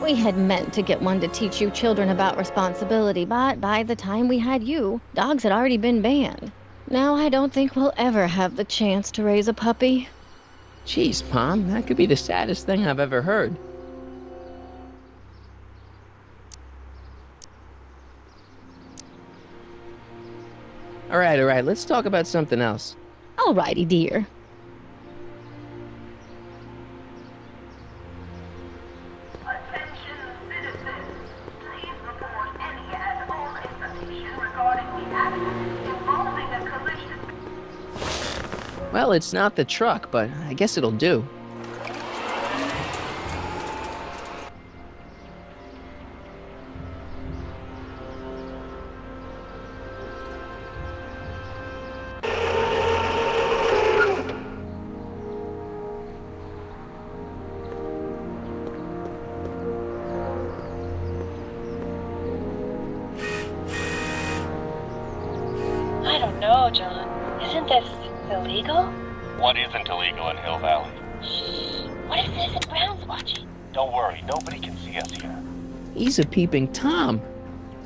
We had meant to get one to teach you children about responsibility, but by the time we had you, dogs had already been banned. Now I don't think we'll ever have the chance to raise a puppy. Jeez, Mom, that could be the saddest thing I've ever heard. All right, let's talk about something else. Alrighty, dear. Attention citizens. Please report any and all information regarding the accident involving a collision. Well, it's not the truck, but I guess it'll do. I don't know, John. Isn't this illegal? What isn't illegal in Hill Valley? Shh. What if Citizen Brown's watching? Don't worry, nobody can see us here. He's a peeping Tom.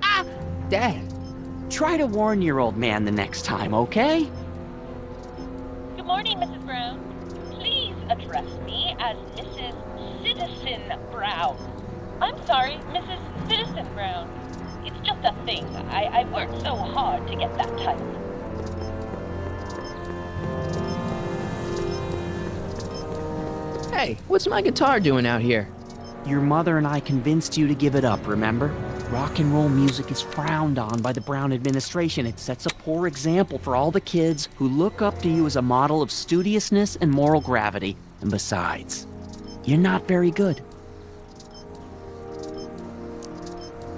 Ah! Dad. Try to warn your old man the next time, okay? morning, Mrs. Brown. Please address me as Mrs. Citizen Brown. I'm sorry, Mrs. Citizen Brown. It's just a thing. I worked so hard to get that title. Hey, what's my guitar doing out here? Your mother and I convinced you to give it up, remember? Rock and roll music is frowned on by the Brown administration. It sets a poor example for all the kids who look up to you as a model of studiousness and moral gravity. And besides, you're not very good.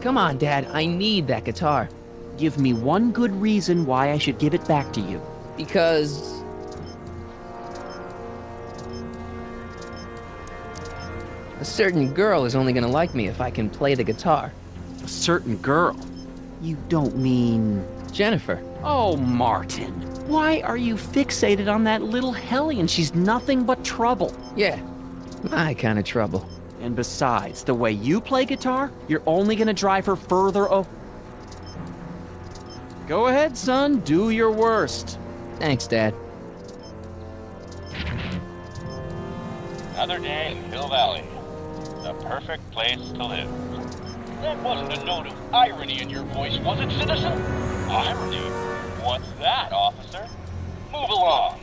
Come on, Dad, I need that guitar. Give me one good reason why I should give it back to you. Because... a certain girl is only gonna like me if I can play the guitar. A certain girl? You don't mean... Jennifer. Oh, Martin. Why are you fixated on that little hellion? She's nothing but trouble. Yeah, my kind of trouble. And besides, the way you play guitar, you're only gonna drive her further Go ahead, son. Do your worst. Thanks, Dad. Another day in Hill Valley. The perfect place to live. That wasn't a note of irony in your voice, was it, citizen? Irony? What's that, officer? Move along.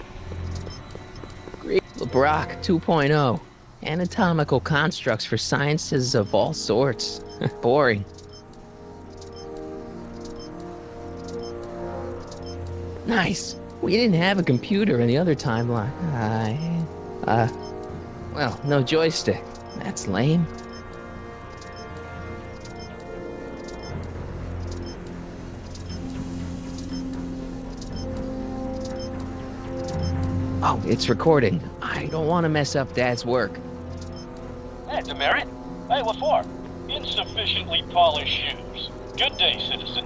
LeBrock 2.0. Anatomical constructs for sciences of all sorts. Boring. Nice. We didn't have a computer in the other timeline. Well, no joystick. That's lame. Oh, it's recording. I don't want to mess up Dad's work. Hey, demerit? Hey, what for? Insufficiently polished shoes. Good day, citizen.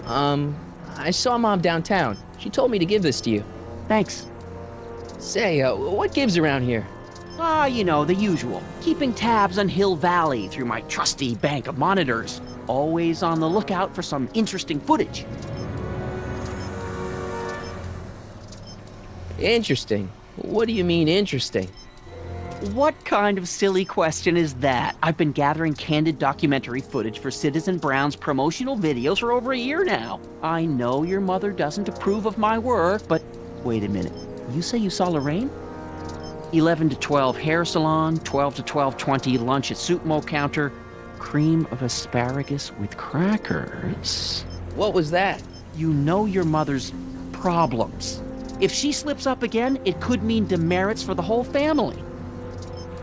I saw Mom downtown. She told me to give this to you. Thanks. Say, what gives around here? You know, the usual. Keeping tabs on Hill Valley through my trusty bank of monitors. Always on the lookout for some interesting footage. Interesting? What do you mean, interesting? What kind of silly question is that? I've been gathering candid documentary footage for Citizen Brown's promotional videos for over a year now. I know your mother doesn't approve of my work, but wait a minute. You say you saw Lorraine? 11 to 12 hair salon, 12 to 12:20 lunch at soup mo counter, cream of asparagus with crackers. What was that? You know your mother's problems. If she slips up again, it could mean demerits for the whole family.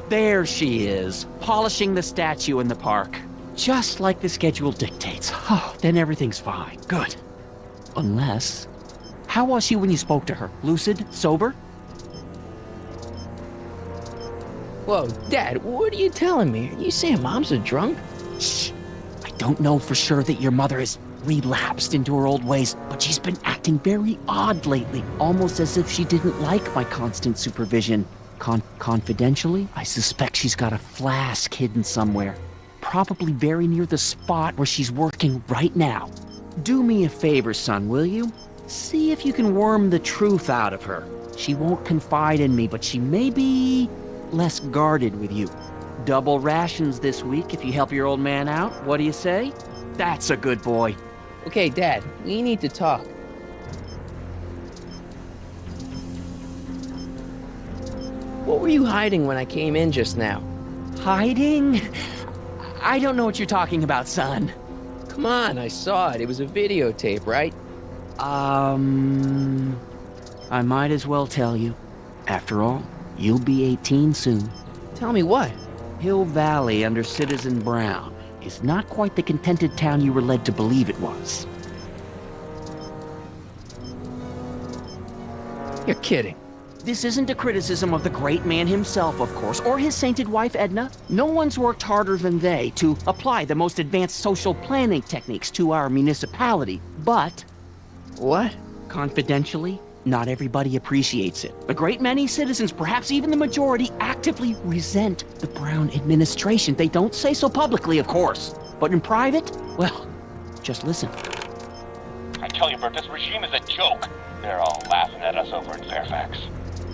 There she is, polishing the statue in the park. Just like the schedule dictates. Oh, then everything's fine. Good. Unless... How was she when you spoke to her? Lucid? Sober? Whoa, Dad, what are you telling me? Are you saying Mom's a drunk? Shh. I don't know for sure that your mother has relapsed into her old ways, but she's been acting very odd lately, almost as if she didn't like my constant supervision. Confidentially, I suspect she's got a flask hidden somewhere, probably very near the spot where she's working right now. Do me a favor, son, will you? See if you can worm the truth out of her. She won't confide in me, but she may be less guarded with you. Double rations this week if you help your old man out. What do you say? That's a good boy. Okay, Dad, we need to talk. What were you hiding when I came in just now? Hiding? I don't know what you're talking about, son. Come on, I saw it. It was a videotape, right? I might as well tell you. After all, you'll be 18 soon. Tell me what? Hill Valley under Citizen Brown is not quite the contented town you were led to believe it was. You're kidding. This isn't a criticism of the great man himself, of course, or his sainted wife, Edna. No one's worked harder than they to apply the most advanced social planning techniques to our municipality, but... What? Confidentially, not everybody appreciates it. A great many citizens, perhaps even the majority, actively resent the Brown administration. They don't say so publicly, of course. But in private, well, just listen. I tell you, Bert, this regime is a joke. They're all laughing at us over in Fairfax.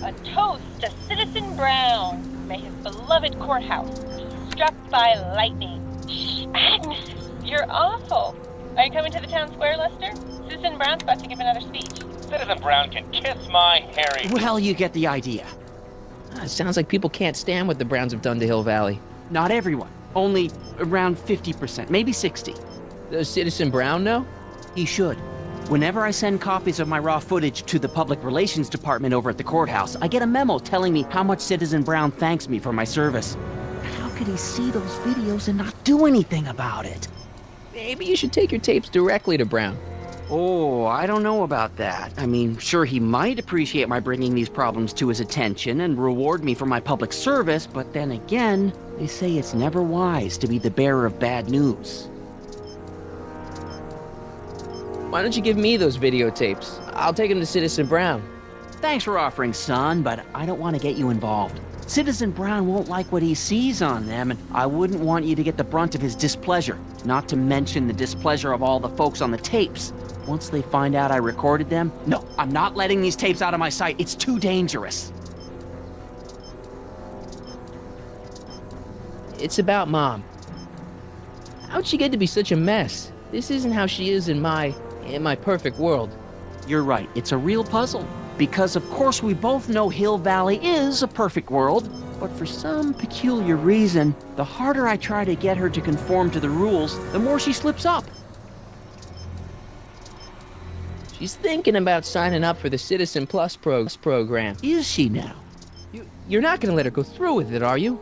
A toast to Citizen Brown. May his beloved courthouse be struck by lightning. Shh, Agnes, you're awful. Are you coming to the town square, Lester? Citizen Brown's about to give another speech. Citizen Brown can kiss my hairy... Well, you get the idea. It sounds like people can't stand what the Browns have done to Hill Valley. Not everyone. Only around 50%, maybe 60. Does Citizen Brown know? He should. Whenever I send copies of my raw footage to the public relations department over at the courthouse, I get a memo telling me how much Citizen Brown thanks me for my service. How could he see those videos and not do anything about it? Maybe you should take your tapes directly to Brown. Oh, I don't know about that. I mean, sure, he might appreciate my bringing these problems to his attention and reward me for my public service, but then again, they say it's never wise to be the bearer of bad news. Why don't you give me those videotapes? I'll take them to Citizen Brown. Thanks for offering, son, but I don't want to get you involved. Citizen Brown won't like what he sees on them, and I wouldn't want you to get the brunt of his displeasure, not to mention the displeasure of all the folks on the tapes. Once they find out I recorded them, no, I'm not letting these tapes out of my sight. It's too dangerous. It's about Mom. How'd she get to be such a mess? This isn't how she is in my perfect world. You're right, it's a real puzzle. Because of course we both know Hill Valley is a perfect world, but for some peculiar reason, the harder I try to get her to conform to the rules, the more she slips up. She's thinking about signing up for the Citizen Plus program. Is she now? You're not gonna let her go through with it, are you?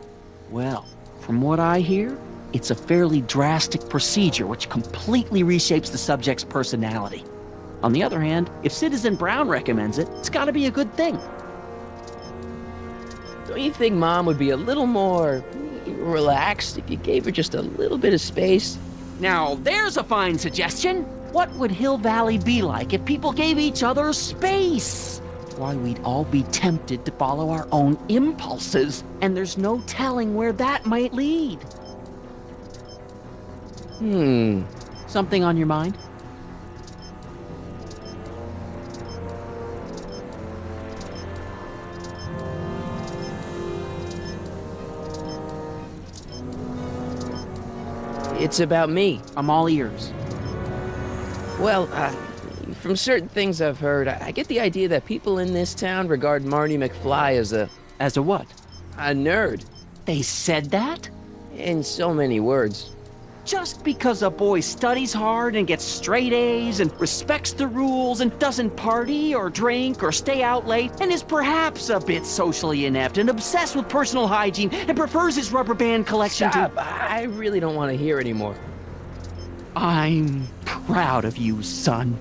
Well, from what I hear, it's a fairly drastic procedure which completely reshapes the subject's personality. On the other hand, if Citizen Brown recommends it, it's gotta be a good thing. Don't you think Mom would be a little more relaxed if you gave her just a little bit of space? Now, there's a fine suggestion. What would Hill Valley be like if people gave each other space? Why, we'd all be tempted to follow our own impulses, and there's no telling where that might lead. Something on your mind? It's about me. I'm all ears. Well, from certain things I've heard, I get the idea that people in this town regard Marty McFly as a... As a what? A nerd. They said that? In so many words. Just because a boy studies hard and gets straight A's and respects the rules and doesn't party or drink or stay out late and is perhaps a bit socially inept and obsessed with personal hygiene and prefers his rubber band collection Stop. I really don't want to hear anymore. I'm proud of you, son.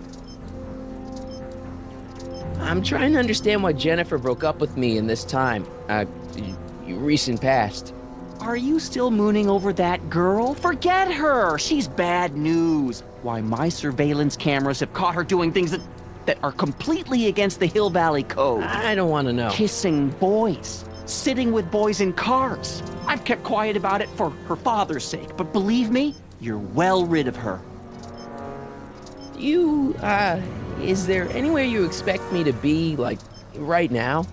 I'm trying to understand why Jennifer broke up with me in this time, recent past. Are you still mooning over that girl? Forget her! She's bad news. Why, my surveillance cameras have caught her doing things that are completely against the Hill Valley Code. I don't want to know. Kissing boys. Sitting with boys in cars. I've kept quiet about it for her father's sake, but believe me, you're well rid of her. Is there anywhere you expect me to be, like, right now?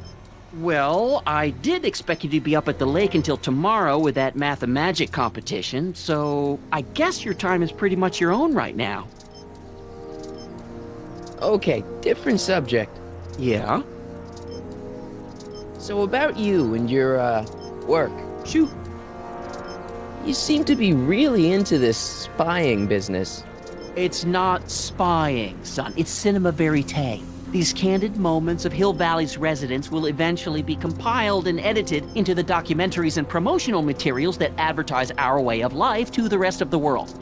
Well, I did expect you to be up at the lake until tomorrow with that Math-O-Magic competition, so I guess your time is pretty much your own right now. Okay, different subject. Yeah? So about you and your, work. Shoot. You seem to be really into this spying business. It's not spying, son. It's cinema verite. These candid moments of Hill Valley's residents will eventually be compiled and edited into the documentaries and promotional materials that advertise our way of life to the rest of the world.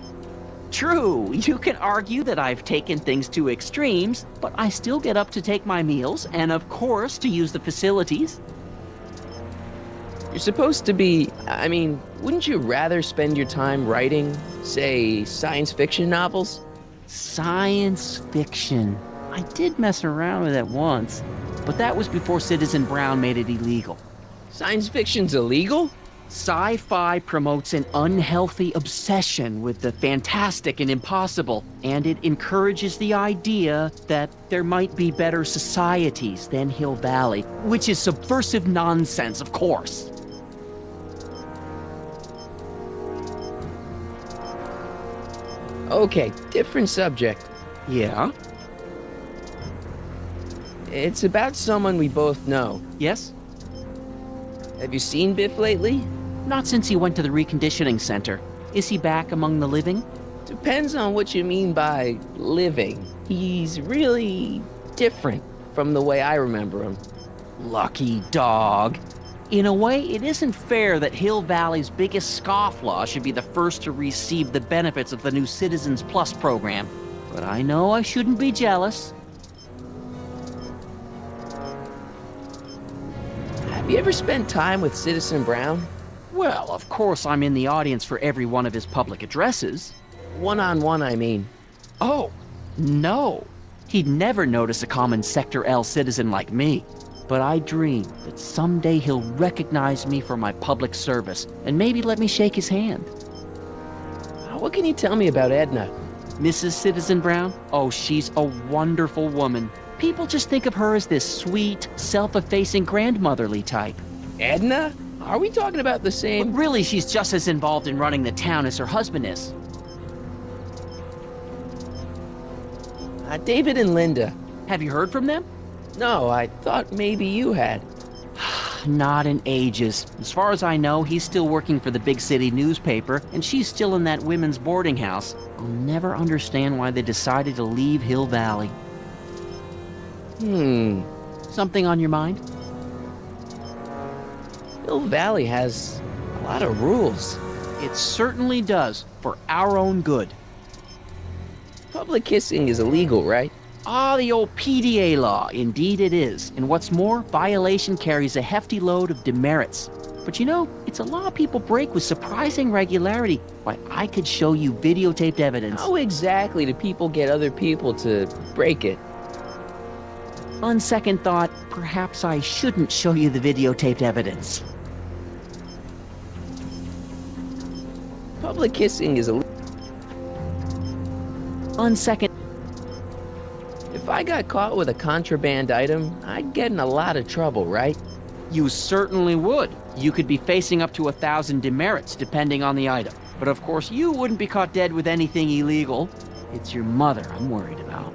True, you can argue that I've taken things to extremes, but I still get up to take my meals and, of course, to use the facilities. You're supposed to be... wouldn't you rather spend your time writing, say, science fiction novels? Science fiction. I did mess around with it once, but that was before Citizen Brown made it illegal. Science fiction's illegal? Sci-fi promotes an unhealthy obsession with the fantastic and impossible, and it encourages the idea that there might be better societies than Hill Valley, which is subversive nonsense, of course. Okay, different subject. Yeah? It's about someone we both know. Yes? Have you seen Biff lately? Not since he went to the reconditioning center. Is he back among the living? Depends on what you mean by living. He's really different from the way I remember him. Lucky dog. In a way, it isn't fair that Hill Valley's biggest scofflaw should be the first to receive the benefits of the new Citizens Plus program. But I know I shouldn't be jealous. Have you ever spent time with Citizen Brown? Well, of course I'm in the audience for every one of his public addresses. One-on-one, I mean. Oh, no. He'd never notice a common Sector L citizen like me. But I dream that someday he'll recognize me for my public service and maybe let me shake his hand. What can you tell me about Edna? Mrs. Citizen Brown? Oh, she's a wonderful woman. People just think of her as this sweet, self-effacing grandmotherly type. Edna? Are we talking about the But same? really, she's just as involved in running the town as her husband is. David and Linda. Have you heard from them? No, I thought maybe you had. Not in ages. As far as I know, he's still working for the big city newspaper, and she's still in that women's boarding house. I'll never understand why they decided to leave Hill Valley. Something on your mind? Hill Valley has a lot of rules. It certainly does, for our own good. Public kissing is illegal, right? Ah, the old PDA law. Indeed it is. And what's more, violation carries a hefty load of demerits. But you know, it's a law people break with surprising regularity. Why, I could show you videotaped evidence. How exactly do people get other people to break it? On second thought, perhaps I shouldn't show you the videotaped evidence. Public kissing is illegal. On second... If I got caught with a contraband item, I'd get in a lot of trouble, right? You certainly would. You could be facing up to 1,000 demerits, depending on the item. But of course, you wouldn't be caught dead with anything illegal. It's your mother I'm worried about.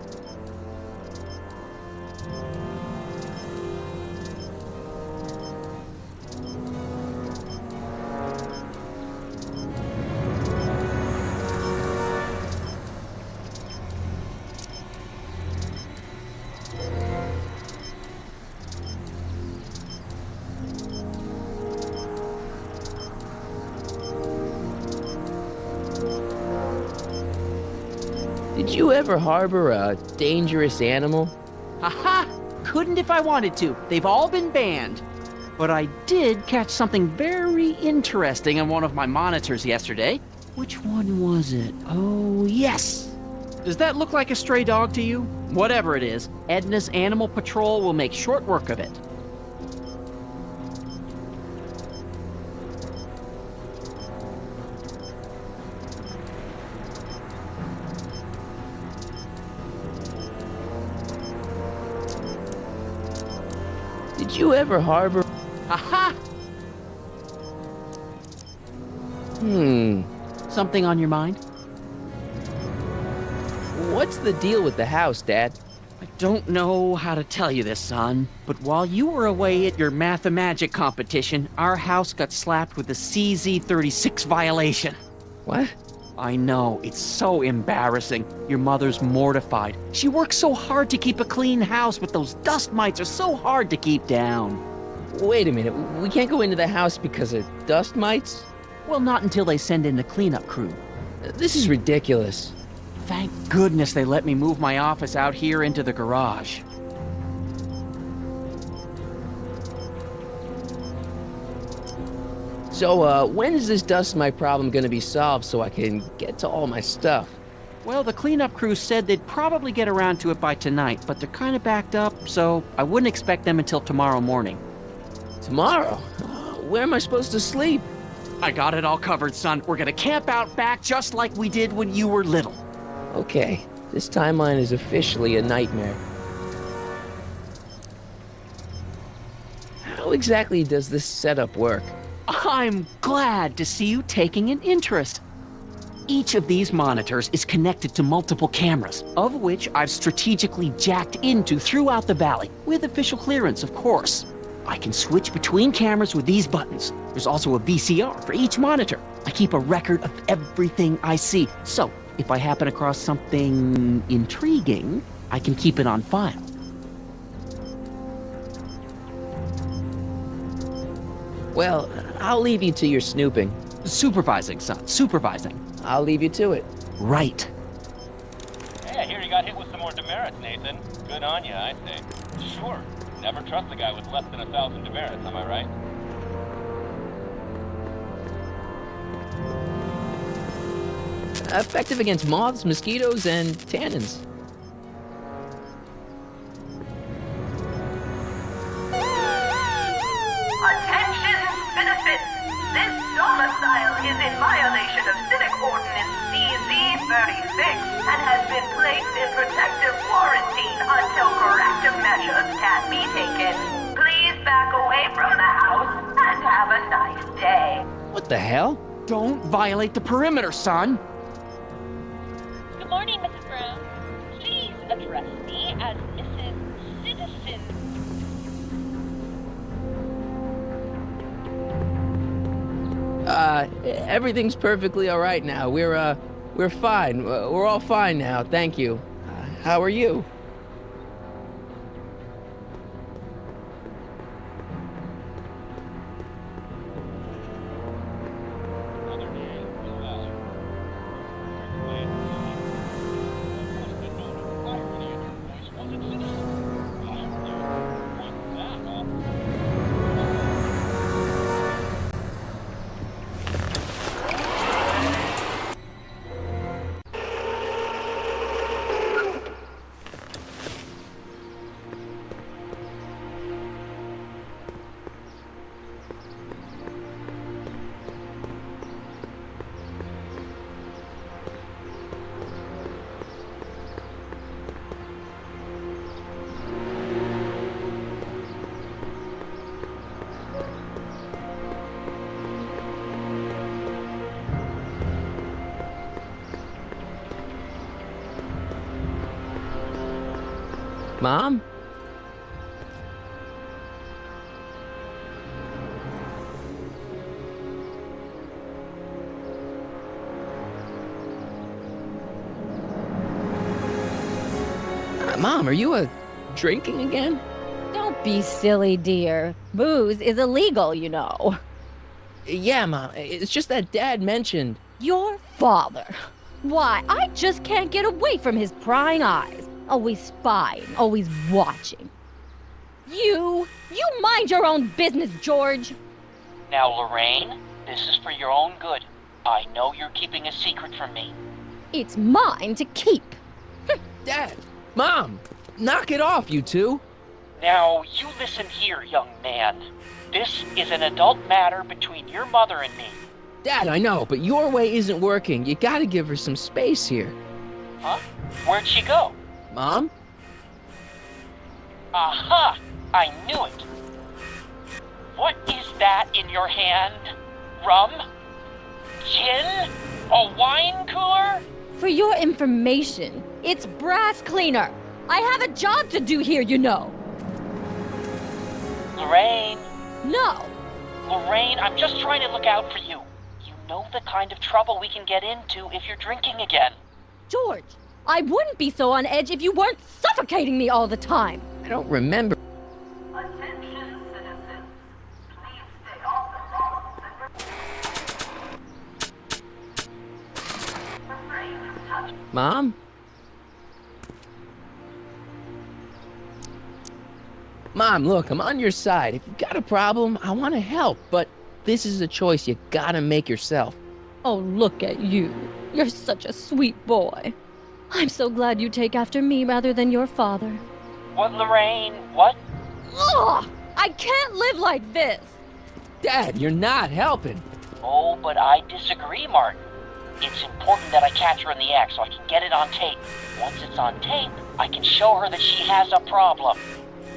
Did you ever harbor a dangerous animal? Haha! Couldn't if I wanted to. They've all been banned. But I did catch something very interesting on one of my monitors yesterday. Which one was it? Oh, yes! Does that look like a stray dog to you? Whatever it is, Edna's Animal Patrol will make short work of it. Did you ever harbor... Aha! Something on your mind? What's the deal with the house, Dad? I don't know how to tell you this, son, but while you were away at your Mathemagic competition, our house got slapped with a CZ36 violation. What? I know, it's so embarrassing. Your mother's mortified. She works so hard to keep a clean house, but those dust mites are so hard to keep down. Wait a minute, we can't go into the house because of dust mites? Well, not until they send in the cleanup crew. This is ridiculous. Thank goodness they let me move my office out here into the garage. So, when is this dust mite problem gonna be solved so I can get to all my stuff? Well, the cleanup crew said they'd probably get around to it by tonight, but they're kind of backed up, so I wouldn't expect them until tomorrow morning. Tomorrow? Where am I supposed to sleep? I got it all covered, son. We're gonna camp out back just like we did when you were little. Okay, this timeline is officially a nightmare. How exactly does this setup work? I'm glad to see you taking an interest. Each of these monitors is connected to multiple cameras, of which I've strategically jacked into throughout the valley, with official clearance, of course. I can switch between cameras with these buttons. There's also a VCR for each monitor. I keep a record of everything I see, so if I happen across something intriguing, I can keep it on file. Well, I'll leave you to your snooping. Supervising, son, supervising. I'll leave you to it. Right. Hey, I hear you got hit with some more demerits, Nathan. Good on you, I say. Sure. Never trust a guy with less than 1,000 demerits, am I right? Effective against moths, mosquitoes, and tannins. Attention, citizens! This domicile is in violation of Civic Ordinance CZ-36 and has been placed in protective quarantine until corrective measures can be taken. Please back away from the house and have a nice day. What the hell? Don't violate the perimeter, son. Good morning, Mrs. Brown. Please address me as Mrs. Citizen. Everything's perfectly all right now. We're fine. We're all fine now, thank you. How are you? Another day in Hill Valley. Perfect place to live. What was the note of irony in your voice? Was it citizen? Irony? What's that all? Mom? Mom, are you drinking again? Don't be silly, dear. Booze is illegal, you know. Yeah, Mom. It's just that Dad mentioned. Your father. Why, I just can't get away from his prying eyes. Always spying, always watching. You mind your own business, George. Now, Lorraine, this is for your own good. I know you're keeping a secret from me. It's mine to keep. Dad! Mom! Knock it off, you two! Now, you listen here, young man. This is an adult matter between your mother and me. Dad, I know, but your way isn't working. You gotta give her some space here. Huh? Where'd she go? Mom? Aha! I knew it. What is that in your hand? Rum? Gin? A wine cooler? For your information, it's brass cleaner. I have a job to do here, you know. Lorraine. No. Lorraine, I'm just trying to look out for you. You know the kind of trouble we can get into if you're drinking again. George, I wouldn't be so on edge if you weren't suffocating me all the time. I don't remember. Attention, citizens. Please stay off the roads and refrain from touching. Mom? Mom, look, I'm on your side. If you've got a problem, I want to help, but this is a choice you gotta make yourself. Oh, look at you. You're such a sweet boy. I'm so glad you take after me rather than your father. What, Lorraine? What? Ugh! I can't live like this! Dad, you're not helping. Oh, but I disagree, Martin. It's important that I catch her in the act so I can get it on tape. Once it's on tape, I can show her that she has a problem.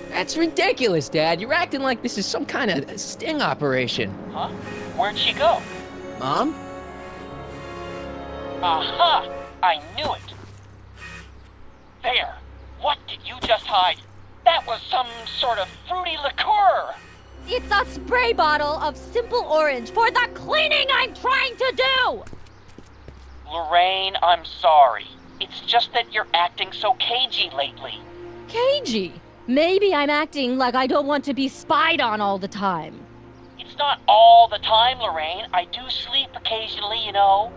That's ridiculous, Dad. You're acting like this is some kind of sting operation. Huh? Where'd she go? Mom? Aha! I knew it! There! What did you just hide? That was some sort of fruity liqueur! It's a spray bottle of Simple Orange for the cleaning I'm trying to do! Lorraine, I'm sorry. It's just that you're acting so cagey lately. Cagey? Maybe I'm acting like I don't want to be spied on all the time. It's not all the time, Lorraine. I do sleep occasionally, you know.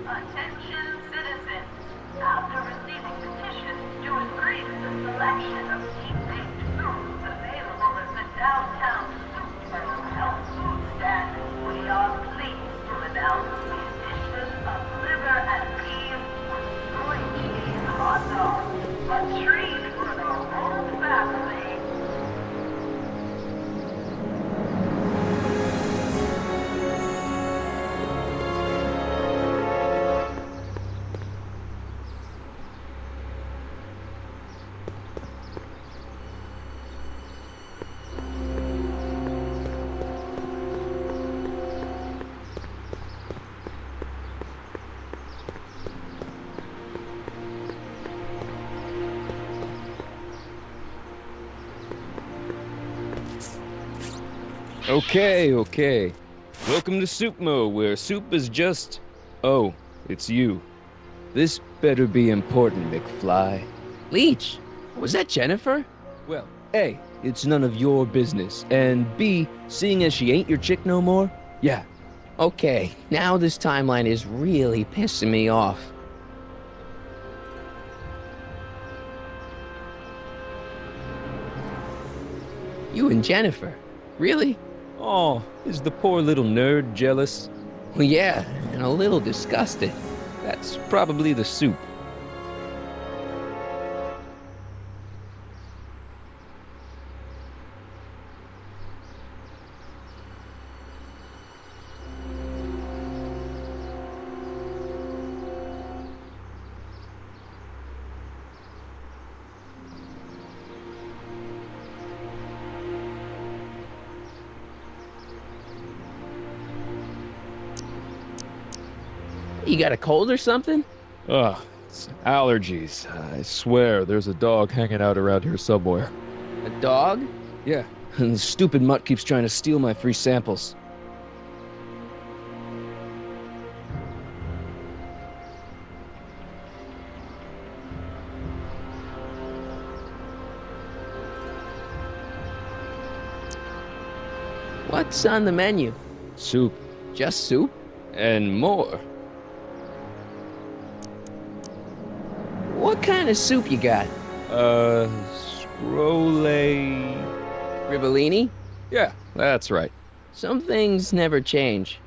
Attention citizens. After receiving petitions to increase the selection of heat-based foods available at the downtown Superhero Health Food Stand, we are pleased to announce the addition of liver and beef with soy cheese hot dogs. A treat for the whole family. Okay. Welcome to Soupmo, where soup is just... Oh, it's you. This better be important, McFly. Leech, was that Jennifer? Well, A, it's none of your business, and B, seeing as she ain't your chick no more, yeah. Okay, now this timeline is really pissing me off. You and Jennifer? Really? Oh, is the poor little nerd jealous? Well, yeah, and a little disgusted. That's probably the soup. You got a cold or something? Ugh, it's allergies. I swear there's a dog hanging out around here somewhere. A dog? Yeah, and the stupid mutt keeps trying to steal my free samples. What's on the menu? Soup. Just soup? And more. What kind of soup you got? Scrole... Ribellini? Yeah, that's right. Some things never change.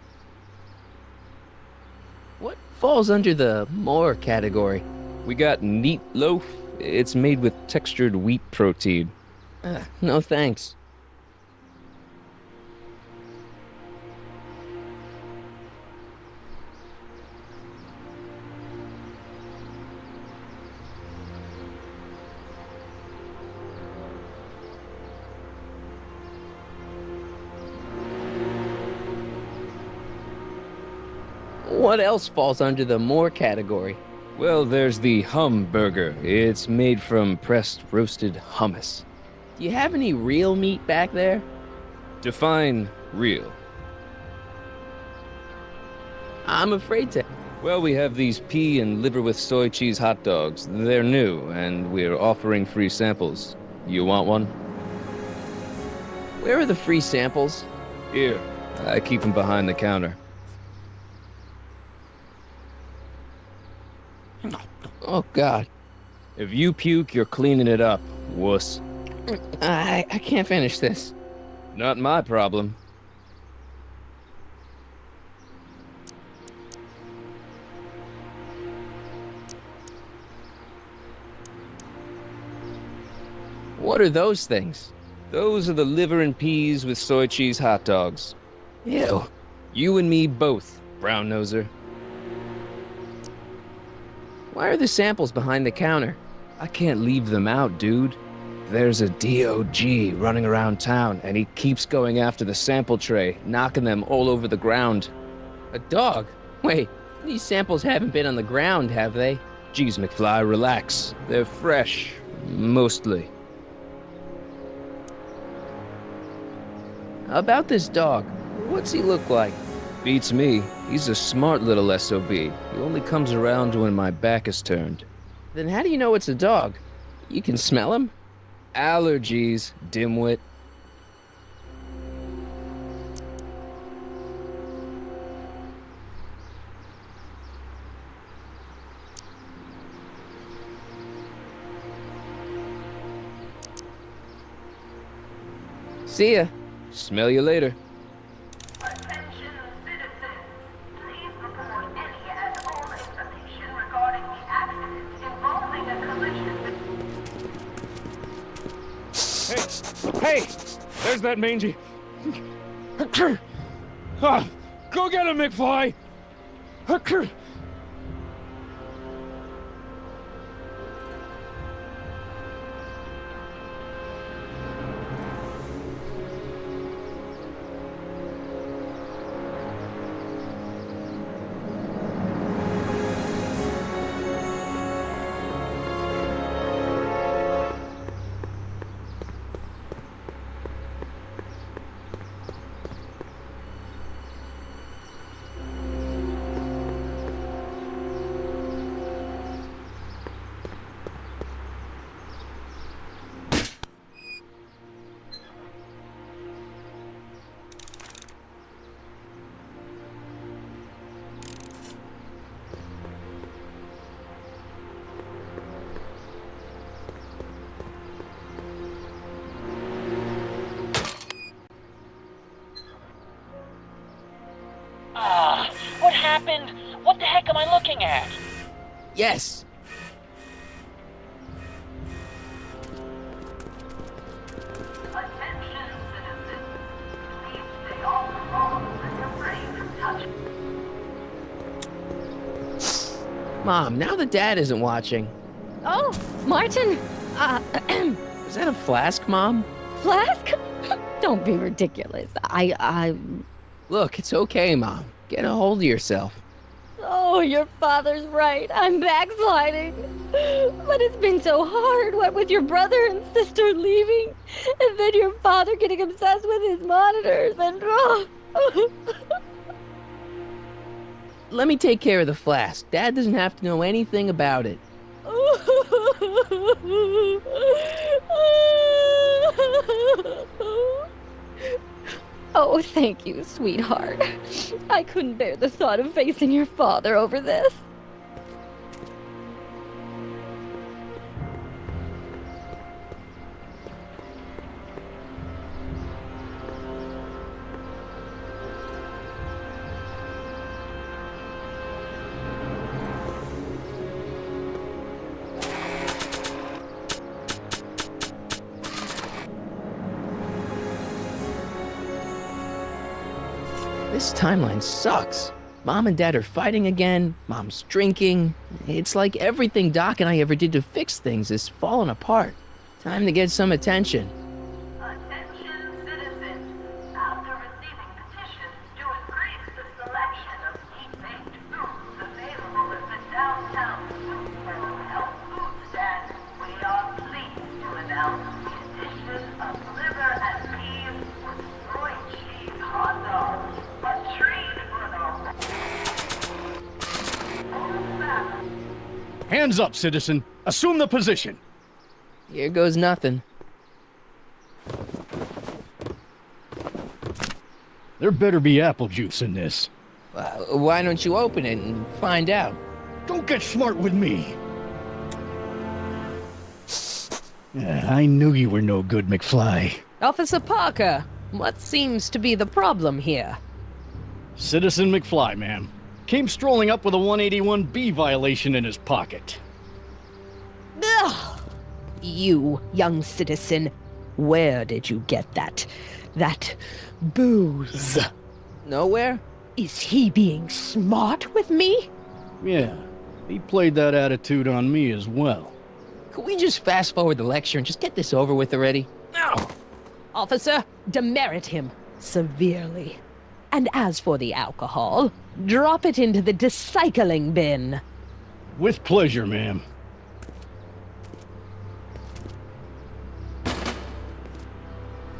What falls under the more category? We got neat loaf. It's made with textured wheat protein. No thanks. What else falls under the more category? Well, there's the hum burger. It's made from pressed roasted hummus. Do you have any real meat back there? Define real. I'm afraid to. Well, we have these pea and liver with soy cheese hot dogs. They're new, and we're offering free samples. You want one? Where are the free samples? Here. I keep them behind the counter. Oh, God. If you puke, you're cleaning it up, wuss. I can't finish this. Not my problem. What are those things? Those are the liver and peas with soy cheese hot dogs. Ew. You and me both, brown noser. Why are the samples behind the counter? I can't leave them out, dude. There's a DOG running around town, and he keeps going after the sample tray, knocking them all over the ground. A dog? Wait, these samples haven't been on the ground, have they? Geez, McFly, relax. They're fresh. Mostly. About this dog, what's he look like? Beats me. He's a smart little SOB. He only comes around when my back is turned. Then how do you know it's a dog? You can smell him? Allergies, dimwit. See ya. Smell you later. Attention citizens. Please report any and all information regarding the accident involving a collision. Hey! There's that mangy. Go get him, McFly! What happened? What the heck am I looking at? Yes. Attention citizens. Please stay off the road and refrain from touching. Mom, now that Dad isn't watching. Oh, Martin! Is that a flask, Mom? Flask? Don't be ridiculous. Look, it's okay, Mom. Get a hold of yourself. Oh, your father's right. I'm backsliding. But it's been so hard, what with your brother and sister leaving, and then your father getting obsessed with his monitors, and... Let me take care of the flask. Dad doesn't have to know anything about it. Oh, thank you, sweetheart. I couldn't bear the thought of facing your father over this. This timeline sucks. Mom and Dad are fighting again. Mom's drinking. It's like everything Doc and I ever did to fix things is falling apart. Time to get some attention. Attention citizens. After receiving petitions to increase the selection of heat-baked foods available at the downtown Superhero Health Food Stand, we are pleased to announce the addition of liver and peas with soy cheese hot dogs. A treat for the whole family. Hands up, citizen. Assume the position. Here goes nothing. There better be apple juice in this. Why don't you open it and find out? Don't get smart with me. I knew you were no good, McFly. Officer Parker, what seems to be the problem here? Citizen McFly, ma'am. Came strolling up with a 181B violation in his pocket. Ugh! You, young citizen, Where did you get that booze? Nowhere? Is he being smart with me? Yeah, he played that attitude on me as well. Could we just fast forward the lecture and just get this over with already? No! Officer, demerit him severely. And as for the alcohol, drop it into the recycling bin. With pleasure, ma'am.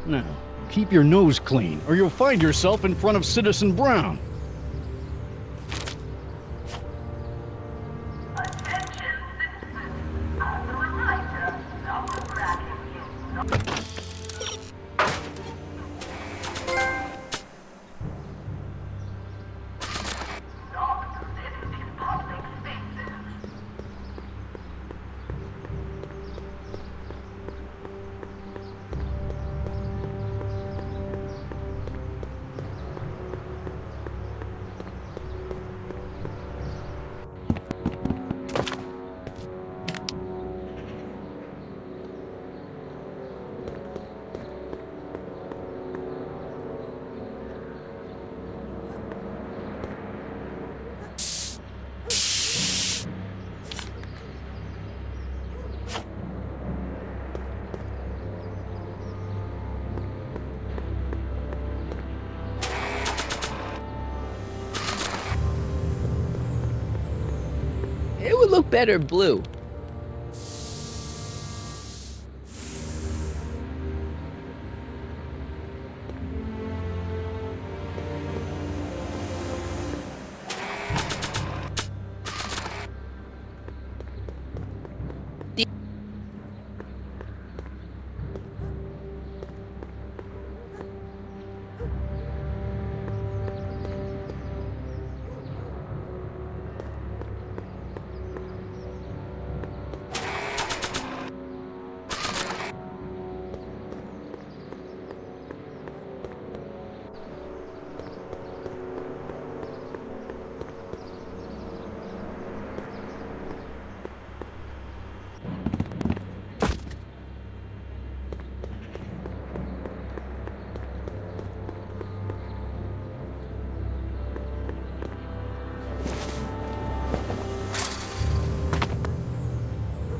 Now, keep your nose clean, or you'll find yourself in front of Citizen Brown. Attention, citizens. As a reminder, number cracking is not... not permitted in public spaces. It would look better blue.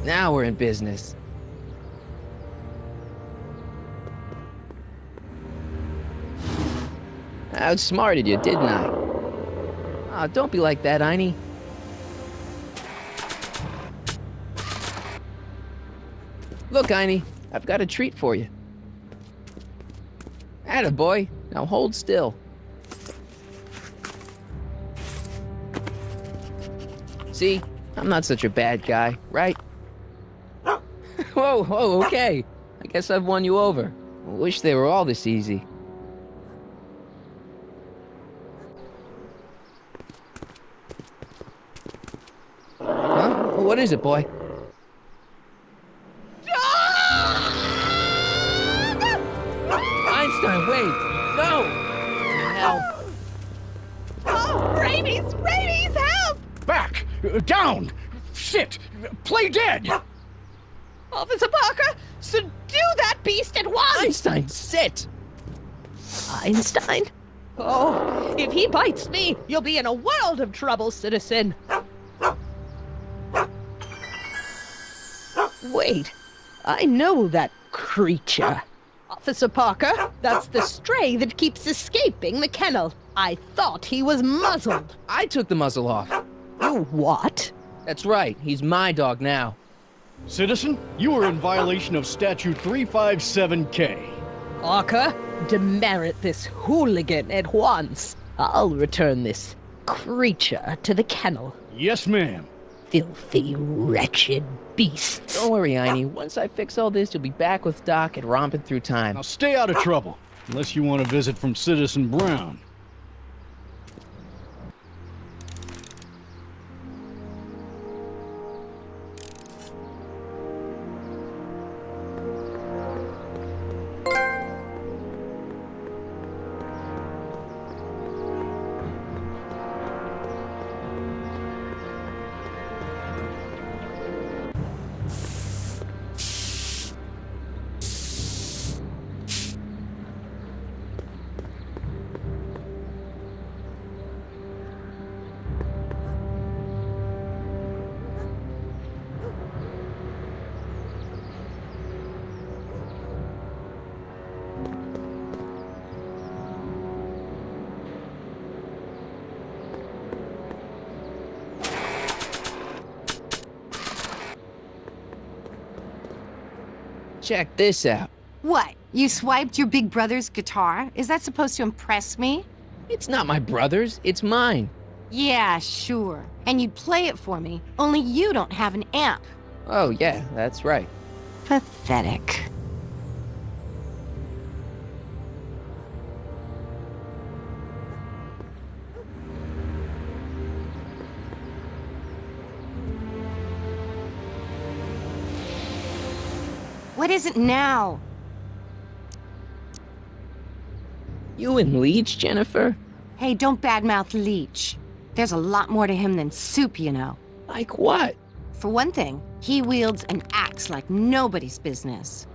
Now we're in business. I outsmarted you, didn't I? Aw, don't be like that, Einie. Look, Einie, I've got a treat for you. Attaboy, now hold still. See, I'm not such a bad guy, right? Whoa, okay. I guess I've won you over. I wish they were all this easy. Huh? What is it, boy? Einstein, wait! No! Help! Oh, rabies! Rabies, help! Back! Down! Sit! Play dead! Officer Parker, subdue that beast at once! Einstein, sit! Einstein? Oh, if he bites me, you'll be in a world of trouble, citizen. Wait, I know that creature. Officer Parker, that's the stray that keeps escaping the kennel. I thought he was muzzled. I took the muzzle off. You what? That's right, he's my dog now. Citizen, you are in violation of Statute 357K. Parker, demerit this hooligan at once. I'll return this creature to the kennel. Yes, ma'am. Filthy, wretched beasts. Don't worry, Einie. Once I fix all this, you'll be back with Doc and romping through time. Now stay out of trouble, unless you want a visit from Citizen Brown. Check this out. What? You swiped your big brother's guitar? Is that supposed to impress me? It's not my brother's, it's mine. Yeah, sure. And you'd play it for me, only you don't have an amp. Oh, yeah, that's right. Pathetic. What is it now? You and Leech, Jennifer? Hey, don't badmouth Leech. There's a lot more to him than soup, you know. Like what? For one thing, he wields an axe like nobody's business.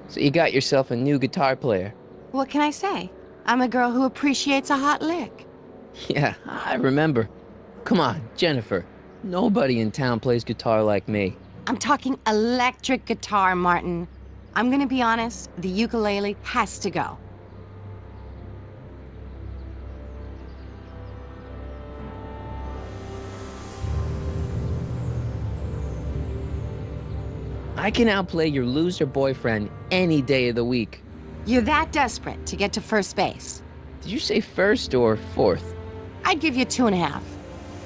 So you got yourself a new guitar player. What can I say? I'm a girl who appreciates a hot lick. Yeah, I remember. Come on, Jennifer. Nobody in town plays guitar like me. I'm talking electric guitar, Martin. I'm gonna be honest, the ukulele has to go. I can outplay your loser boyfriend any day of the week. You're that desperate to get to first base. Did you say first or fourth? I'd give you 2.5.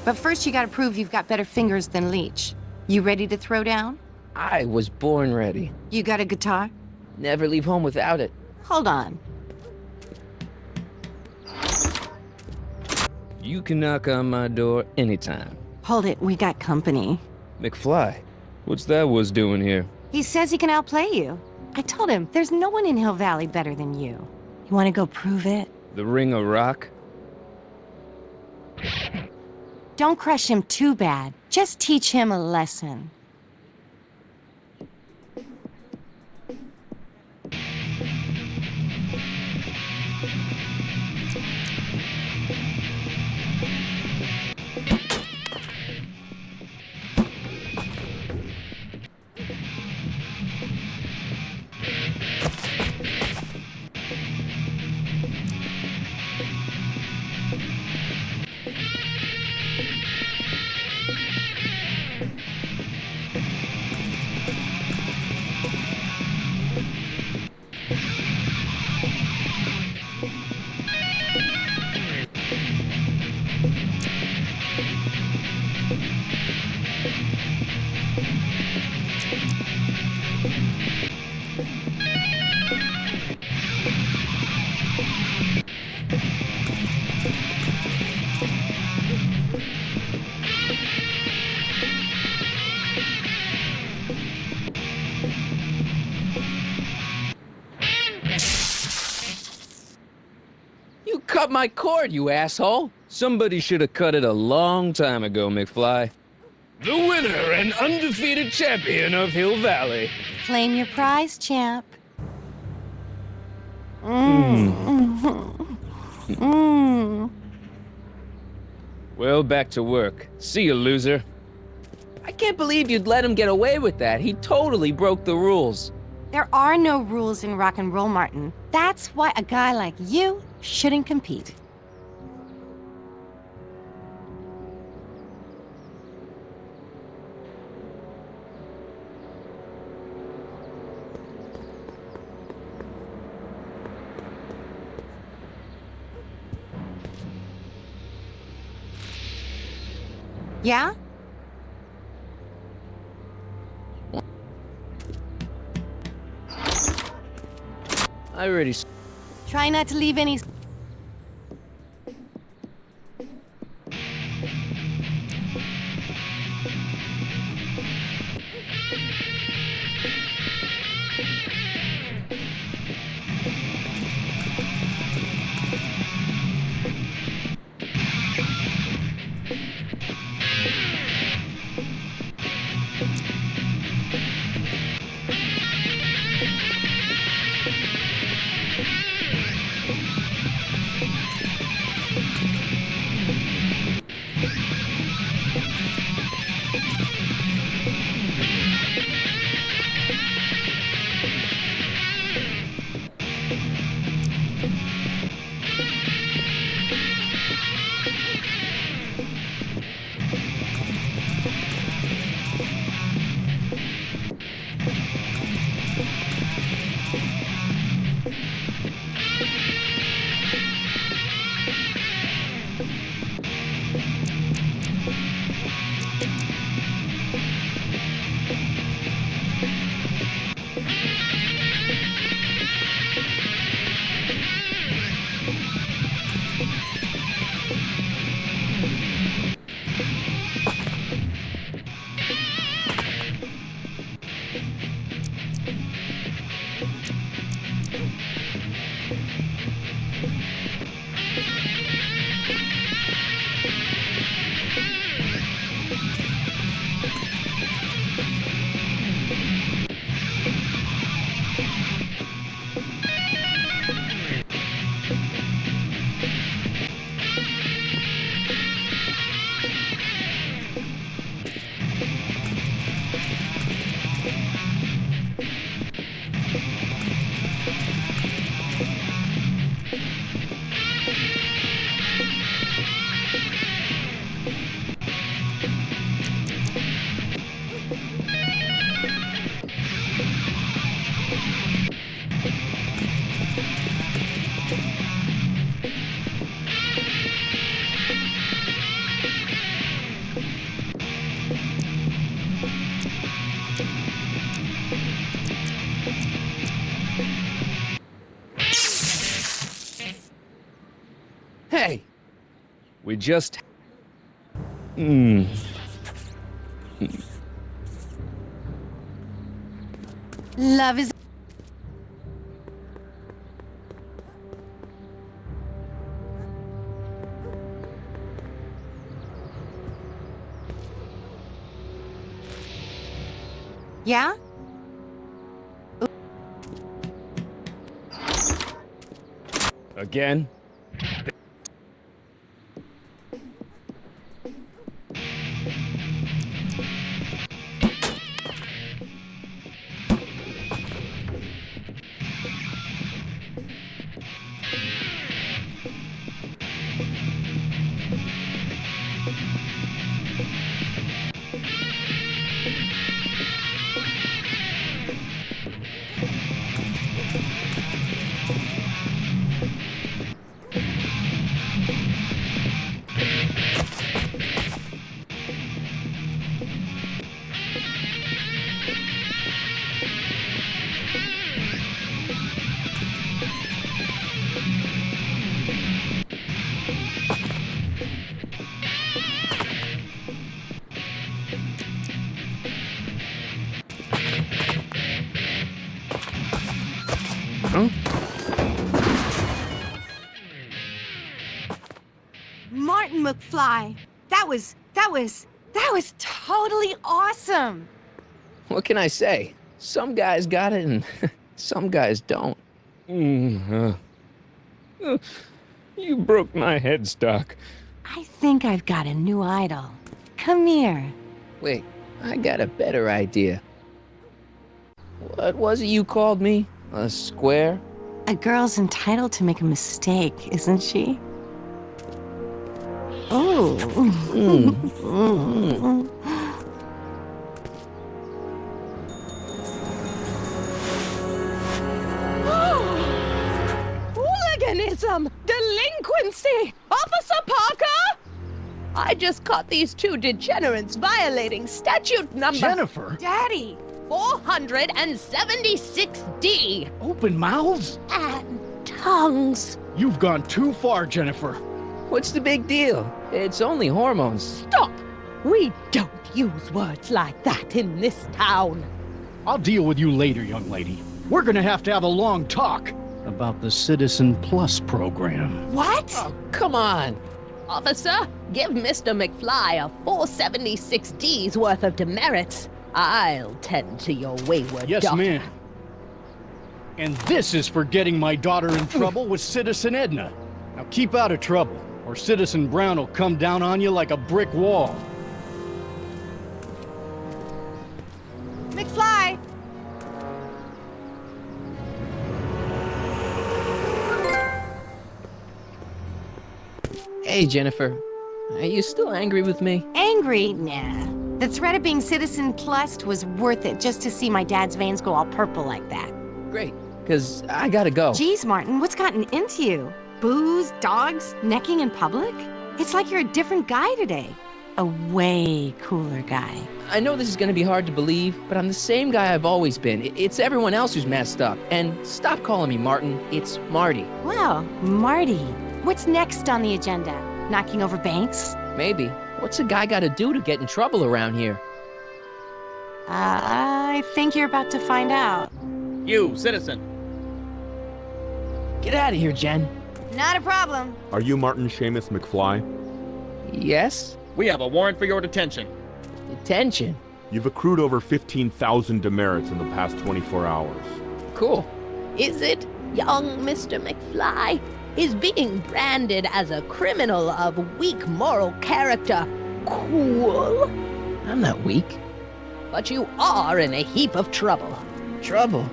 But first you gotta prove you've got better fingers than Leech. You ready to throw down? I was born ready. You got a guitar? Never leave home without it. Hold on. You can knock on my door anytime. Hold it, we got company. McFly, what's that was doing here? He says he can outplay you. I told him, there's no one in Hill Valley better than you. You wanna go prove it? The Ring of Rock? Don't crush him too bad. Just teach him a lesson. You cut my cord, you asshole! Somebody should have cut it a long time ago, McFly. The winner and undefeated champion of Hill Valley. Claim your prize, champ. Well, back to work. See you, loser. I can't believe you'd let him get away with that. He totally broke the rules. There are no rules in rock and roll, Martin. That's why a guy like you shouldn't compete. Yeah? I already... Try not to leave any... We just... Love is. Yeah? Again? Huh? Martin McFly. That was totally awesome. What can I say? Some guys got it and some guys don't. You broke my headstock. I think I've got a new idol. Come here. Wait, I got a better idea. What was it you called me? A square? A girl's entitled to make a mistake, isn't she? Oh. Hooliganism! Delinquency! Officer Parker! I just caught these two degenerates violating statute number... Jennifer! Daddy! 476D! Open mouths? And tongues. You've gone too far, Jennifer. What's the big deal? It's only hormones. Stop! We don't use words like that in this town. I'll deal with you later, young lady. We're gonna have to have a long talk about the Citizen Plus program. What? Oh, come on. Officer, give Mr. McFly a 476D's worth of demerits. I'll tend to your wayward Yes, daughter. ma'am. And this is for getting my daughter in trouble with Citizen Edna. Now keep out of trouble, or Citizen Brown will come down on you like a brick wall. McFly! Hey, Jennifer. Are you still angry with me? Angry? Nah. The threat of being Citizen Plus was worth it just to see my dad's veins go all purple like that. Great, because I gotta go. Geez, Martin, what's gotten into you? Booze, dogs, necking in public? It's like you're a different guy today. A way cooler guy. I know this is gonna be hard to believe, but I'm the same guy I've always been. It's everyone else who's messed up. And stop calling me Martin. It's Marty. Well, Marty, what's next on the agenda? Knocking over banks? Maybe. What's a guy gotta do to get in trouble around here? I think you're about to find out. You, citizen. Get out of here, Jen. Not a problem. Are you Martin Seamus McFly? Yes? We have a warrant for your detention. Detention? You've accrued over 15,000 demerits in the past 24 hours. Cool. Is it, young Mr. McFly? Is being branded as a criminal of weak moral character cool? I'm not weak. But you are in a heap of trouble. Trouble?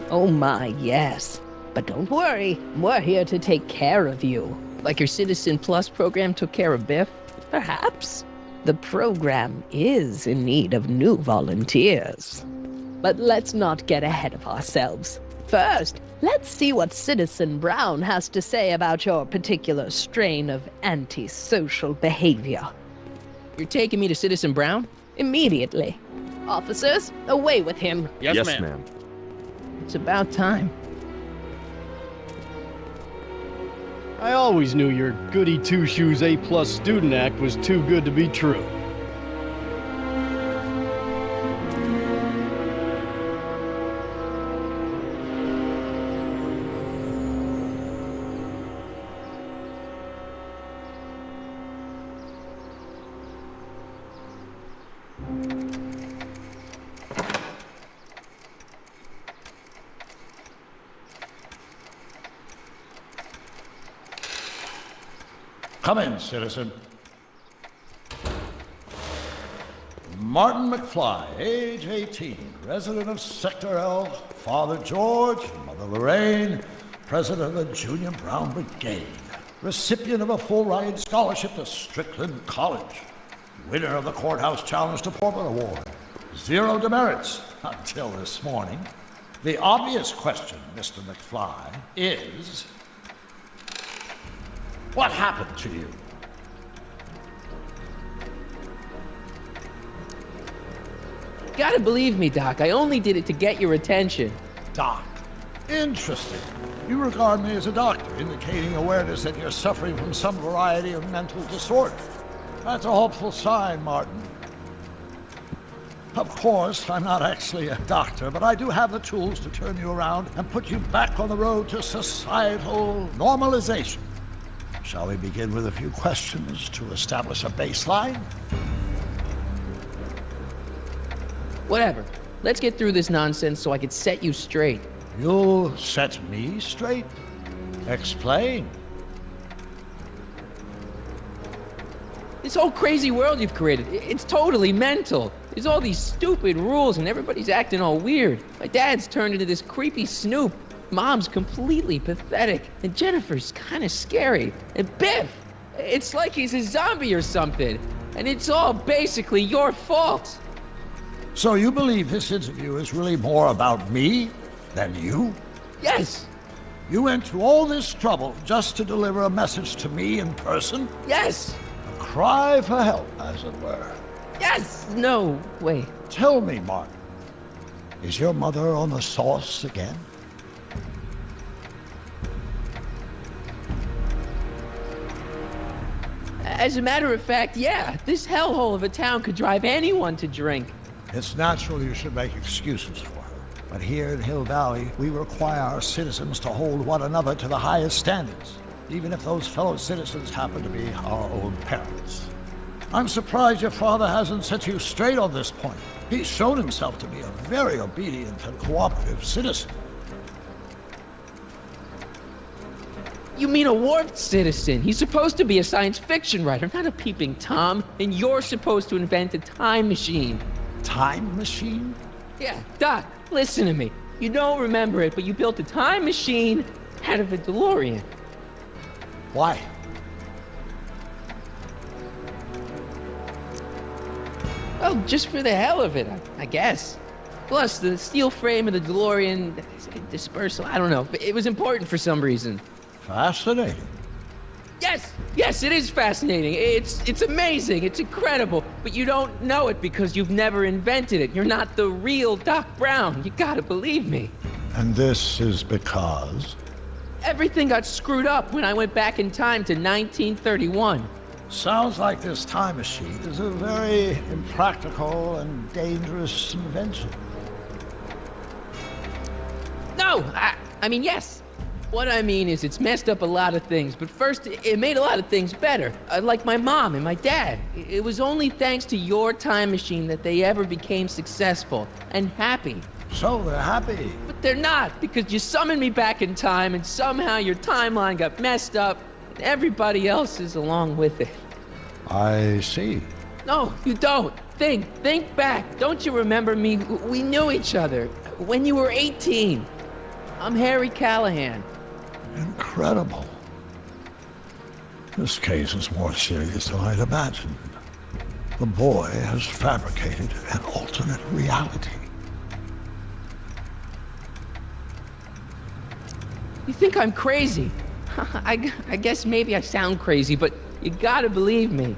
Oh my, yes. But don't worry, we're here to take care of you. Like your Citizen Plus program took care of Biff? Perhaps. The program is in need of new volunteers. But let's not get ahead of ourselves. First, let's see what Citizen Brown has to say about your particular strain of antisocial behavior. You're taking me to Citizen Brown? Immediately. Officers, away with him. Yes, ma'am. It's about time. I always knew your goody two-shoes A+ student act was too good to be true. Come in, citizen. Martin McFly, age 18, resident of Sector L, Father George, Mother Lorraine, president of the Junior Brown Brigade, recipient of a full-ride scholarship to Strickland College, winner of the Courthouse Challenge to Portland Award, 0 demerits until this morning. The obvious question, Mr. McFly, is... what happened to you? Gotta believe me, Doc. I only did it to get your attention. Doc. Interesting. You regard me as a doctor, indicating awareness that you're suffering from some variety of mental disorder. That's a hopeful sign, Martin. Of course, I'm not actually a doctor, but I do have the tools to turn you around and put you back on the road to societal normalization. Shall we begin with a few questions to establish a baseline? Whatever. Let's get through this nonsense so I can set you straight. You'll set me straight? Explain. This whole crazy world you've created, it's totally mental. There's all these stupid rules and everybody's acting all weird. My dad's turned into this creepy snoop. Mom's completely pathetic, and Jennifer's kind of scary. And Biff, it's like he's a zombie or something. And it's all basically your fault. So you believe this interview is really more about me than you? Yes. You went to all this trouble just to deliver a message to me in person? Yes. A cry for help, as it were. Yes. No, wait. Tell me, Martin, is your mother on the sauce again? As a matter of fact, yeah. This hellhole of a town could drive anyone to drink. It's natural you should make excuses for her. But here in Hill Valley, we require our citizens to hold one another to the highest standards, even if those fellow citizens happen to be our own parents. I'm surprised your father hasn't set you straight on this point. He's shown himself to be a very obedient and cooperative citizen. You mean a warped citizen? He's supposed to be a science fiction writer, not a peeping Tom. And you're supposed to invent a time machine. Time machine? Yeah, Doc, listen to me. You don't remember it, but you built a time machine out of a DeLorean. Why? Well, just for the hell of it, I guess. Plus, the steel frame of the DeLorean, dispersal, I don't know. It was important for some reason. Fascinating. Yes, it is fascinating. It's amazing. It's incredible. But you don't know it because you've never invented it. You're not the real Doc Brown. You gotta believe me. And this is because? Everything got screwed up when I went back in time to 1931. Sounds like this time machine is a very impractical and dangerous invention. No, I mean, yes. What I mean is it's messed up a lot of things, but first, it made a lot of things better. Like my mom and my dad. It was only thanks to your time machine that they ever became successful and happy. So they're happy. But they're not, because you summoned me back in time and somehow your timeline got messed up and everybody else is along with it. I see. No, you don't. Think back. Don't you remember me? We knew each other when you were 18. I'm Harry Callahan. Incredible. This case is more serious than I'd imagined. The boy has fabricated an alternate reality. You think I'm crazy? I guess maybe I sound crazy, but you gotta believe me.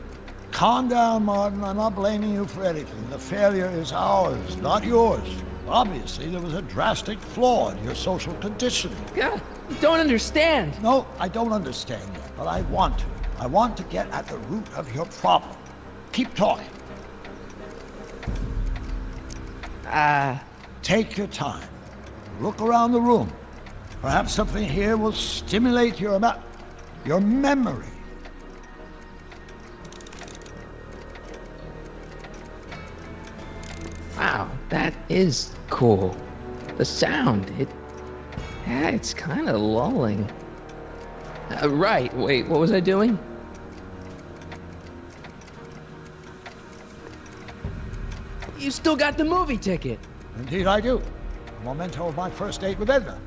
Calm down, Martin. I'm not blaming you for anything. The failure is ours, not yours. Obviously, there was a drastic flaw in your social conditioning. Yeah, you don't understand. No, I don't understand yet, but I want to. I want to get at the root of your problem. Keep talking. Take your time. Look around the room. Perhaps something here will stimulate your memory. Wow, that is cool. The sound, it's kind of lulling. Right, wait, what was I doing? You still got the movie ticket. Indeed I do. A memento of my first date with Edna.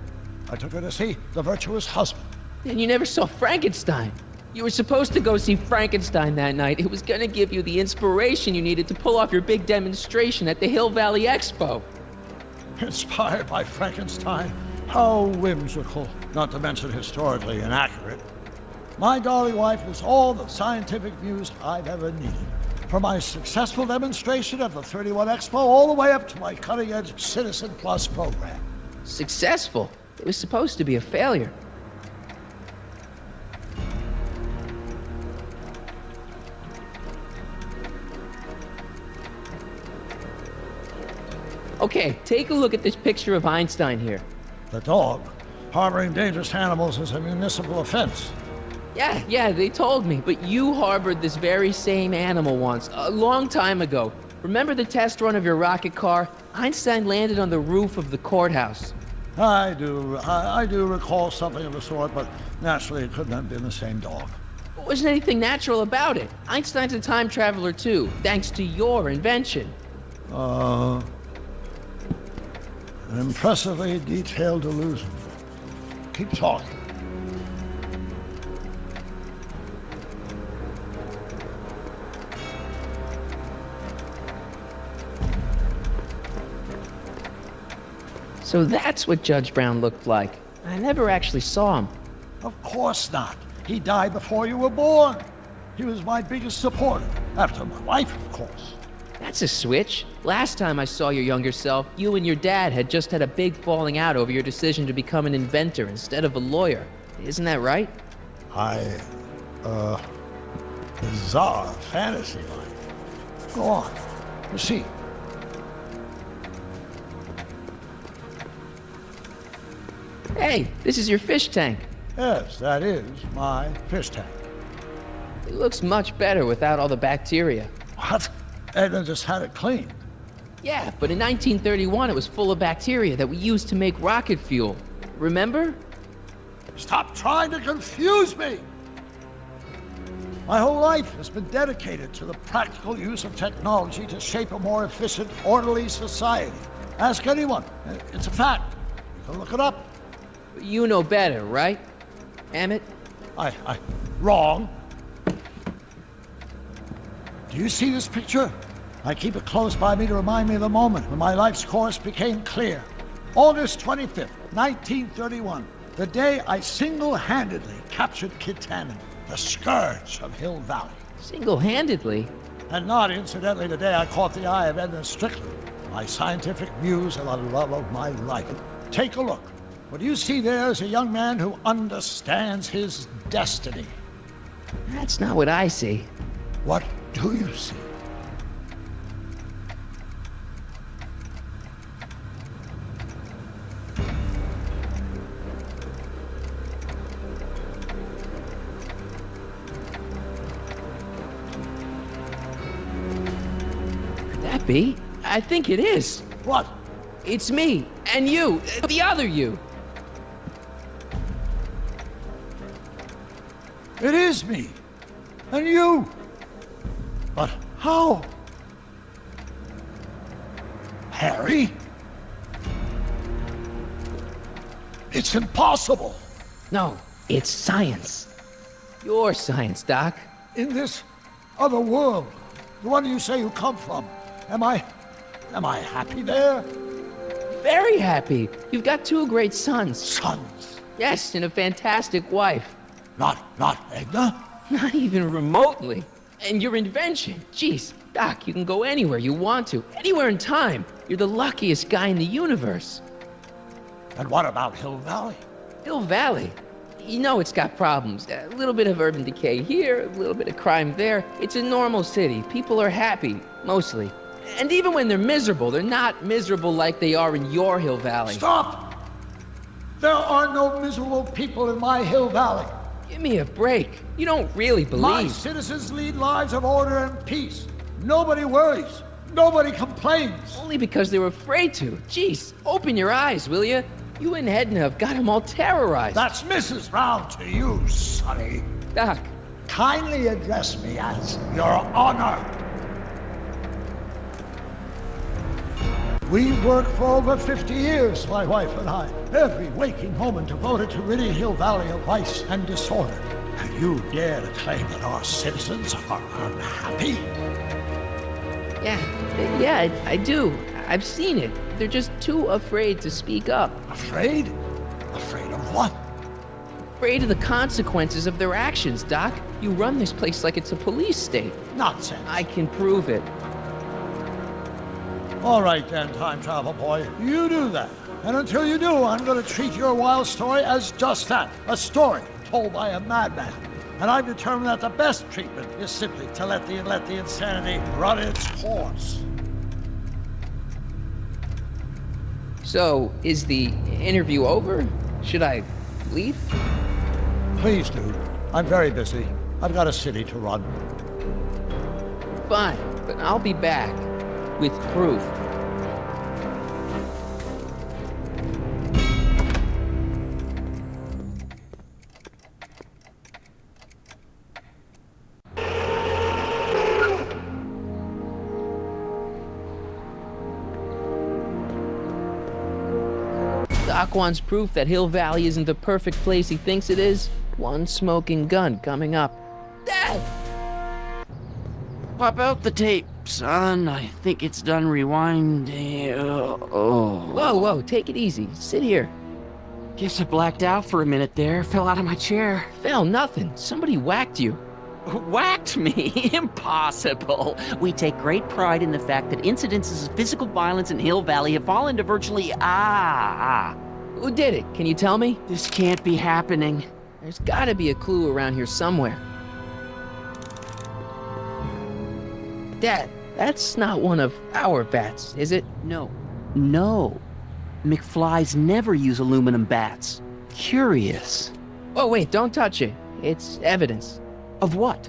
I took her to see The Virtuous Husband. And you never saw Frankenstein. You were supposed to go see Frankenstein that night. It was gonna give you the inspiration you needed to pull off your big demonstration at the Hill Valley Expo. Inspired by Frankenstein? How whimsical, not to mention historically inaccurate. My darling wife is all the scientific muse I've ever needed. From my successful demonstration at the 31 Expo all the way up to my cutting-edge Citizen Plus program. Successful? It was supposed to be a failure. Okay, take a look at this picture of Einstein here. The dog. Harboring dangerous animals is a municipal offense. Yeah, they told me, but you harbored this very same animal once, a long time ago. Remember the test run of your rocket car? Einstein landed on the roof of the courthouse. I do recall something of the sort, but naturally it couldn't have been the same dog. There wasn't anything natural about it. Einstein's a time traveler too, thanks to your invention. An impressively detailed illusion. Keep talking. So that's what Judge Brown looked like. I never actually saw him. Of course not. He died before you were born. He was my biggest supporter, after my wife, of course. That's a switch. Last time I saw your younger self, you and your dad had just had a big falling out over your decision to become an inventor instead of a lawyer. Isn't that right? Bizarre fantasy life. Go on. Proceed. Hey, this is your fish tank. Yes, that is my fish tank. It looks much better without all the bacteria. What? Edna just had it cleaned. Yeah, but in 1931 it was full of bacteria that we used to make rocket fuel. Remember? Stop trying to confuse me! My whole life has been dedicated to the practical use of technology to shape a more efficient, orderly society. Ask anyone. It's a fact. You can look it up. You know better, right? Emmett? Wrong. Do you see this picture? I keep it close by me to remind me of the moment when my life's course became clear. August 25th, 1931. The day I single-handedly captured Kit Tannen, the scourge of Hill Valley. Single-handedly? And not incidentally the day I caught the eye of Edna Strickland, my scientific muse and the love of my life. Take a look. What you see there is a young man who understands his destiny. That's not what I see. What do you see? Could that be? I think it is. What? It's me, and you, the other you. It is me. And you. But how? Harry? It's impossible. No, it's science. Your science, Doc. In this other world, the one you say you come from, am I happy there? Very happy. You've got 2 great sons. Sons? Yes, and a fantastic wife. Not Edna? Not even remotely. And your invention. Jeez, Doc, you can go anywhere you want to. Anywhere in time. You're the luckiest guy in the universe. And what about Hill Valley? Hill Valley? You know it's got problems. A little bit of urban decay here, a little bit of crime there. It's a normal city. People are happy, mostly. And even when they're miserable, they're not miserable like they are in your Hill Valley. Stop! There are no miserable people in my Hill Valley. Give me a break. You don't really believe. My citizens lead lives of order and peace. Nobody worries. Nobody complains. Only because they were afraid to. Jeez, open your eyes, will you? You and Edna have got them all terrorized. That's Mrs. Brown to you, Sonny. Doc. Kindly address me as Your Honor. We worked for over 50 years, my wife and I. Every waking moment devoted to ridding Hill Valley of vice and disorder. And you dare to claim that our citizens are unhappy? Yeah, I do. I've seen it. They're just too afraid to speak up. Afraid? Afraid of what? Afraid of the consequences of their actions, Doc. You run this place like it's a police state. Nonsense. I can prove it. All right then, time travel boy. You do that. And until you do, I'm going to treat your wild story as just that. A story told by a madman. And I've determined that the best treatment is simply to let the insanity run its course. So, is the interview over? Should I leave? Please do. I'm very busy. I've got a city to run. Fine, but I'll be back with proof. Doc wants proof that Hill Valley isn't the perfect place he thinks it is. One smoking gun coming up. Dad! Pop out the tape, son. I think it's done rewinding. Whoa, take it easy. Sit here. Guess I blacked out for a minute there. Fell out of my chair. Fell nothing. Somebody whacked you. Whacked me? Impossible. We take great pride in the fact that incidences of physical violence in Hill Valley have fallen to virtually Who did it? Can you tell me? This can't be happening. There's gotta be a clue around here somewhere. Dad, that's not one of our bats, is it? No. McFlys never use aluminum bats. Curious. Oh, wait, don't touch it. It's evidence. Of what?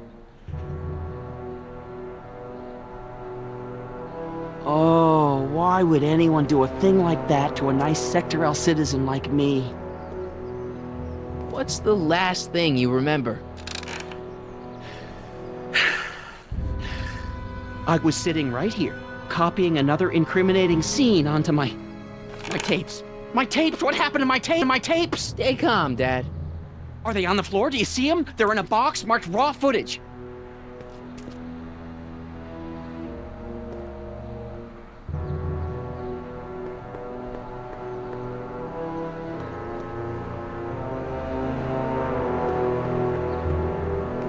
Oh, why would anyone do a thing like that to a nice Sector L citizen like me? What's the last thing you remember? I was sitting right here, copying another incriminating scene onto my tapes. My tapes! What happened to my tapes? Stay calm, Dad. Are they on the floor? Do you see them? They're in a box marked raw footage.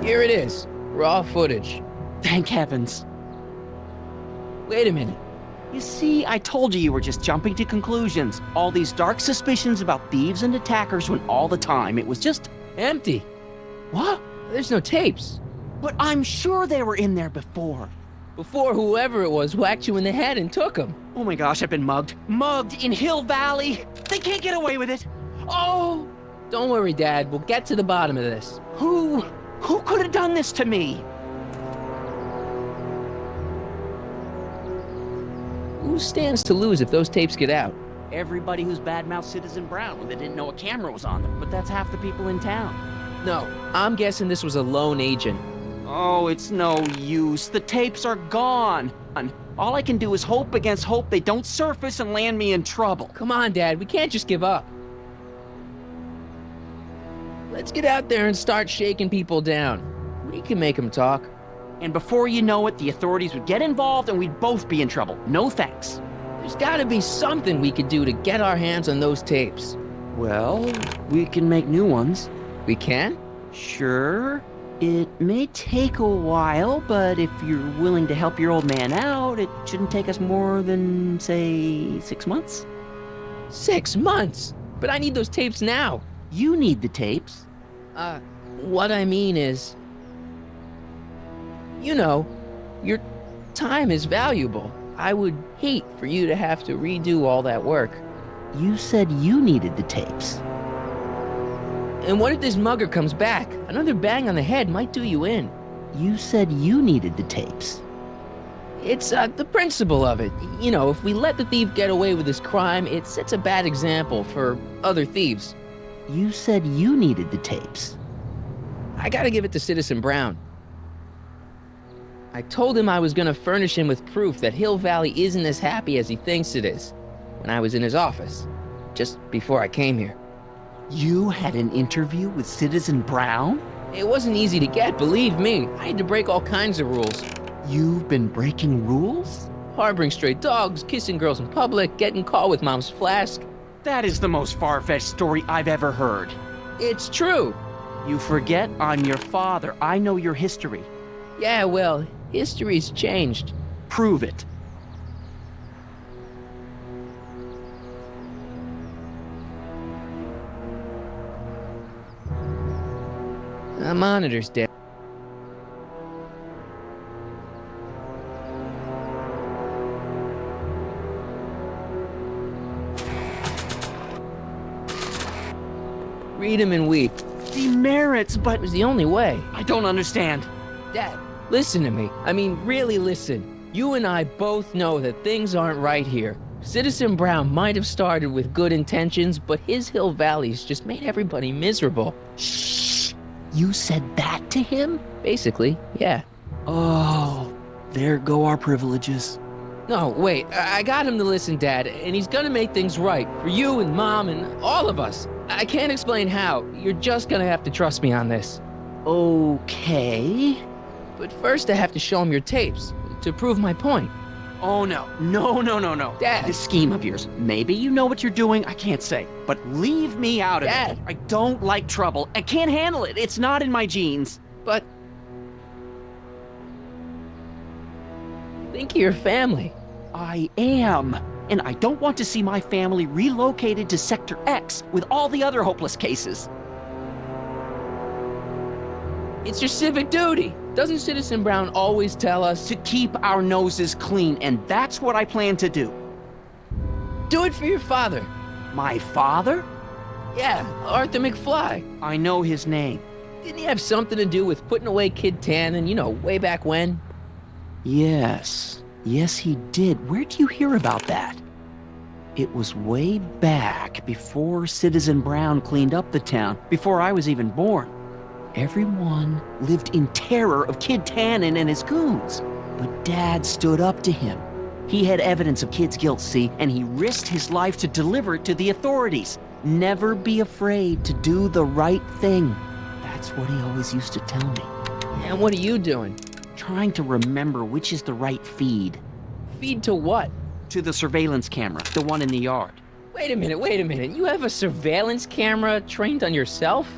Here it is. Raw footage. Thank heavens. Wait a minute. You see, I told you were just jumping to conclusions. All these dark suspicions about thieves and attackers when all the time it was just empty. What? There's no tapes. But I'm sure they were in there before. Before whoever it was whacked you in the head and took them. Oh my gosh, I've been mugged. Mugged in Hill Valley. They can't get away with it. Oh! Don't worry, Dad. We'll get to the bottom of this. Who could have done this to me? Who stands to lose if those tapes get out? Everybody who's badmouthed Citizen Brown when they didn't know a camera was on them. But that's half the people in town. No, I'm guessing this was a lone agent. Oh, it's no use. The tapes are gone. All I can do is hope against hope they don't surface and land me in trouble. Come on, Dad. We can't just give up. Let's get out there and start shaking people down. We can make them talk. And before you know it, the authorities would get involved and we'd both be in trouble. No thanks. There's gotta be something we could do to get our hands on those tapes. Well, we can make new ones. We can? Sure. It may take a while, but if you're willing to help your old man out, it shouldn't take us more than, say, 6 months. 6 months? But I need those tapes now. You need the tapes. What I mean is... You know, your time is valuable. I would hate for you to have to redo all that work. You said you needed the tapes. And what if this mugger comes back? Another bang on the head might do you in. You said you needed the tapes. It's the principle of it. You know, if we let the thief get away with his crime, it sets a bad example for other thieves. You said you needed the tapes. I gotta give it to Citizen Brown. I told him I was gonna furnish him with proof that Hill Valley isn't as happy as he thinks it is when I was in his office, just before I came here. You had an interview with Citizen Brown? It wasn't easy to get, believe me. I had to break all kinds of rules. You've been breaking rules? Harboring stray dogs, kissing girls in public, getting caught with Mom's flask. That is the most far-fetched story I've ever heard. It's true. You forget I'm your father. I know your history. Yeah, well, history's changed. Prove it. The monitor's dead. Read him and weep. Demerits, but... It was the only way. I don't understand. Dad, listen to me. I mean, really listen. You and I both know that things aren't right here. Citizen Brown might have started with good intentions, but his Hill Valley's just made everybody miserable. Shh! You said that to him? Basically, yeah. Oh, there go our privileges. No, wait, I got him to listen, Dad, and he's gonna make things right for you and Mom and all of us. I can't explain how. You're just gonna have to trust me on this. Okay. But first I have to show him your tapes to prove my point. Oh, no. No. Dad. This scheme of yours, maybe you know what you're doing, I can't say. But leave me out of Dad. it. I don't like trouble. I can't handle it. It's not in my genes. But... think of your family. I am. And I don't want to see my family relocated to Sector X with all the other hopeless cases. It's your civic duty. Doesn't Citizen Brown always tell us to keep our noses clean, and that's what I plan to do. Do it for your father. My father? Yeah, Arthur McFly. I know his name. Didn't he have something to do with putting away Kid Tannen, you know, way back when? Yes, he did. Where'd you hear about that? It was way back before Citizen Brown cleaned up the town, before I was even born. Everyone lived in terror of Kid Tannen and his goons. But Dad stood up to him. He had evidence of Kid's guilt, see, and he risked his life to deliver it to the authorities. Never be afraid to do the right thing. That's what he always used to tell me. And what are you doing? Trying to remember which is the right feed. Feed to what? To the surveillance camera, the one in the yard. Wait a minute. You have a surveillance camera trained on yourself?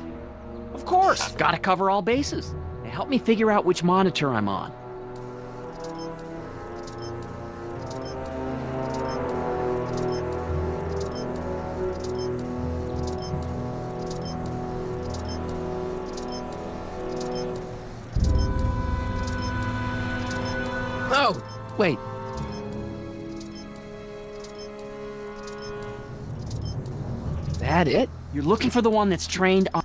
Of course, I've got to cover all bases. Now help me figure out which monitor I'm on. Oh, wait. That it? You're looking for the one that's trained on...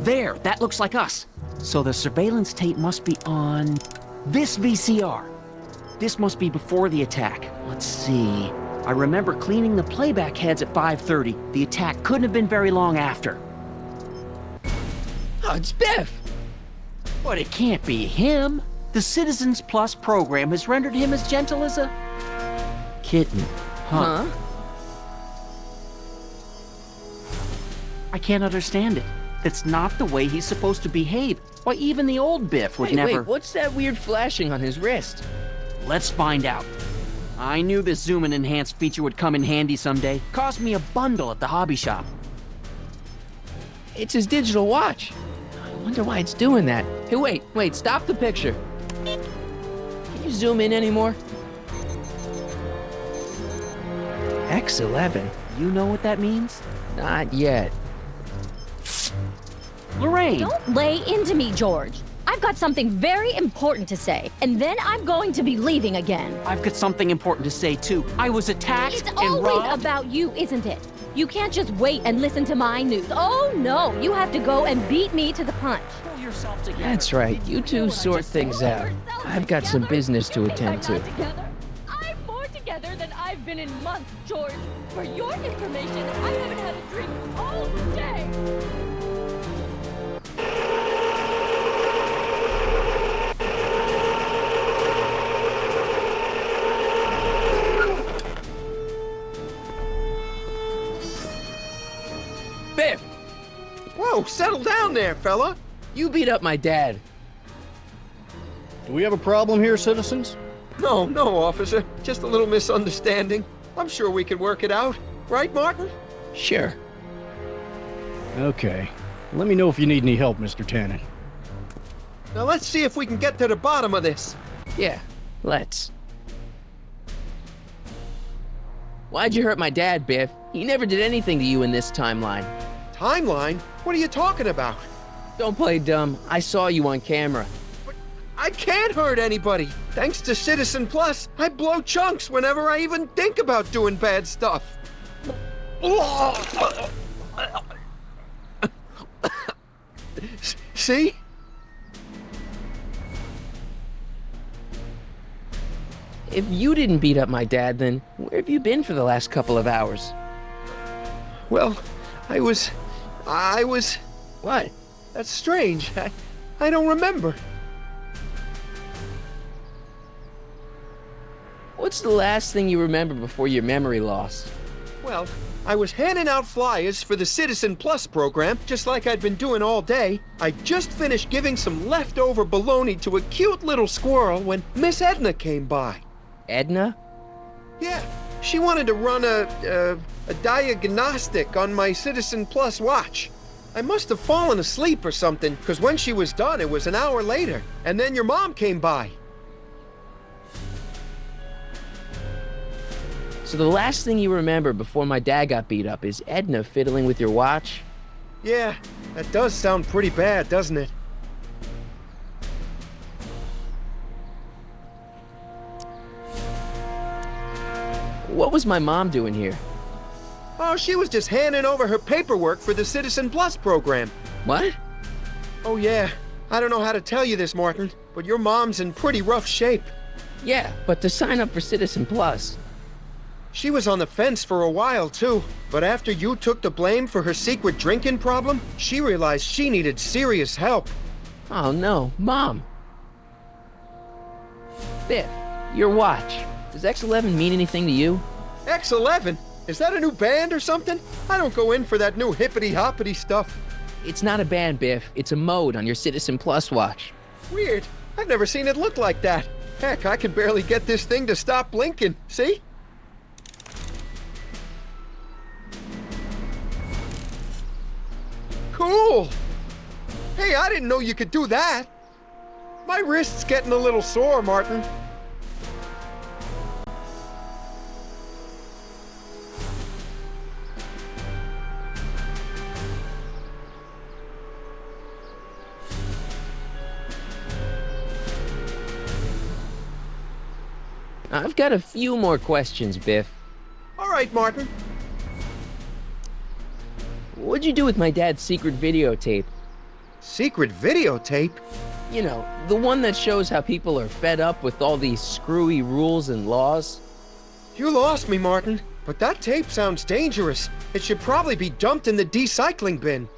There, that looks like us. So the surveillance tape must be on this VCR. This must be before the attack. Let's see. I remember cleaning the playback heads at 5:30. The attack couldn't have been very long after. Oh, it's Biff! But it can't be him. The Citizens Plus program has rendered him as gentle as a kitten. Huh? I can't understand it. That's not the way he's supposed to behave. Why, even the old Biff would never... Wait, what's that weird flashing on his wrist? Let's find out. I knew this zoom and enhance feature would come in handy someday. Cost me a bundle at the hobby shop. It's his digital watch. I wonder why it's doing that. Hey, wait, stop the picture. Can you zoom in anymore? X11. You know what that means? Not yet. Lorraine! Don't lay into me, George. I've got something very important to say, and then I'm going to be leaving again. I've got something important to say, too. I was attacked It's and always robbed. about you, isn't it? You can't just wait and listen to my news. Oh, no. You have to go and beat me to the punch. Pull yourself together. That's right. You two sort things out. I've got some business to attend to. I'm more together than I've been in months, George. For your information, I haven't had a drink all day. Biff! Whoa, settle down there, fella. You beat up my dad. Do we have a problem here, citizens? No, officer. Just a little misunderstanding. I'm sure we can work it out. Right, Martin? Sure. Okay. Let me know if you need any help, Mr. Tannen. Now let's see if we can get to the bottom of this. Yeah, let's. Why'd you hurt my dad, Biff? He never did anything to you in this timeline. Timeline? What are you talking about? Don't play dumb. I saw you on camera. But I can't hurt anybody. Thanks to Citizen Plus, I blow chunks whenever I even think about doing bad stuff. See? If you didn't beat up my dad, then where have you been for the last couple of hours? Well, I was... What? That's strange. I don't remember. What's the last thing you remember before your memory lost? Well, I was handing out flyers for the Citizen Plus program, just like I'd been doing all day. I just finished giving some leftover bologna to a cute little squirrel when Miss Edna came by. Edna? Yeah, she wanted to run a diagnostic on my Citizen Plus watch. I must have fallen asleep or something, because when she was done, it was an hour later. And then your mom came by. So the last thing you remember before my dad got beat up is Edna fiddling with your watch? Yeah, that does sound pretty bad, doesn't it? What was my mom doing here? Oh, she was just handing over her paperwork for the Citizen Plus program. What? Oh, yeah. I don't know how to tell you this, Martin, but your mom's in pretty rough shape. Yeah, but to sign up for Citizen Plus. She was on the fence for a while, too. But after you took the blame for her secret drinking problem, she realized she needed serious help. Oh, no. Mom. Biff, your watch. Does X11 mean anything to you? X11? Is that a new band or something? I don't go in for that new hippity-hoppity stuff. It's not a band, Biff. It's a mode on your Citizen Plus watch. Weird. I've never seen it look like that. Heck, I can barely get this thing to stop blinking. See? Cool! Hey, I didn't know you could do that. My wrist's getting a little sore, Martin. I've got a few more questions, Biff. All right, Martin. What'd you do with my dad's secret videotape? Secret videotape? You know, the one that shows how people are fed up with all these screwy rules and laws. You lost me, Martin. But that tape sounds dangerous. It should probably be dumped in the recycling bin.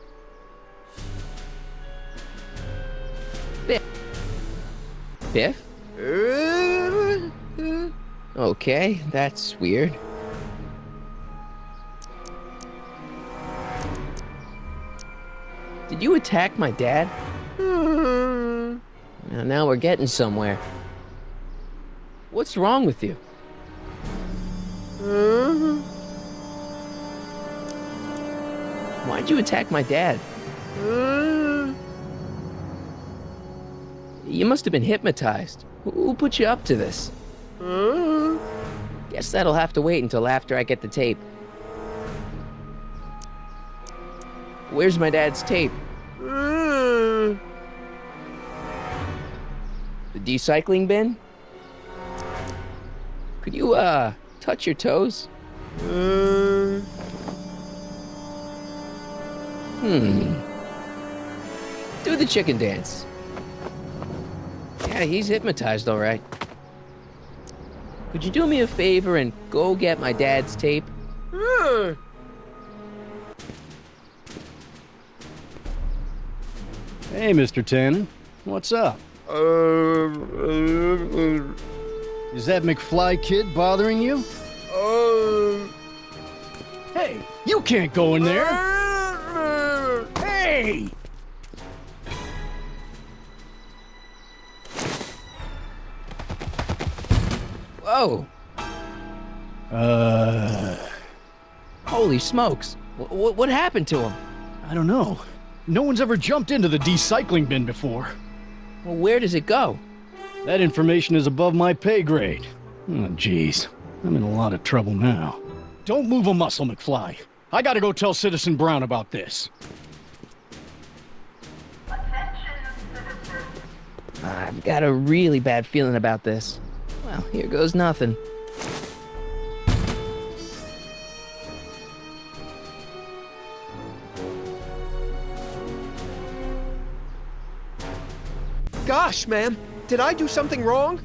Biff? Okay, that's weird. Did you attack my dad? Now we're getting somewhere. What's wrong with you? Why'd you attack my dad? You must have been hypnotized. Who put you up to this? Guess that'll have to wait until after I get the tape. Where's my dad's tape? The recycling bin? Could you, touch your toes? Do the chicken dance. Yeah, he's hypnotized, all right. Could you do me a favor and go get my dad's tape? Hey, Mr. Tannen. What's up? Is that McFly kid bothering you? Hey, you can't go in there! Hey! Whoa! Holy smokes! What happened to him? I don't know. No one's ever jumped into the recycling bin before. Well, where does it go? That information is above my pay grade. Oh, jeez. I'm in a lot of trouble now. Don't move a muscle, McFly. I gotta go tell Citizen Brown about this. I've got a really bad feeling about this. Well, here goes nothing. Gosh, ma'am, did I do something wrong?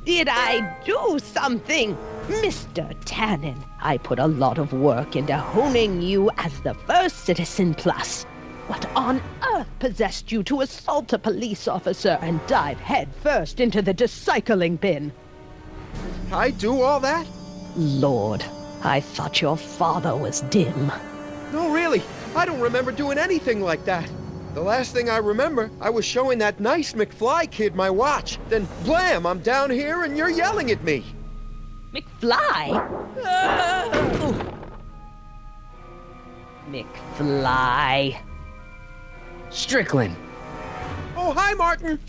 Did I do something? Mr. Tannen, I put a lot of work into honing you as the first Citizen Plus. What on earth possessed you to assault a police officer and dive headfirst into the recycling bin? I do all that? Lord, I thought your father was dim. No, really, I don't remember doing anything like that. The last thing I remember, I was showing that nice McFly kid my watch. Then, blam, I'm down here and you're yelling at me. McFly? McFly. Strickland. Oh, hi, Martin.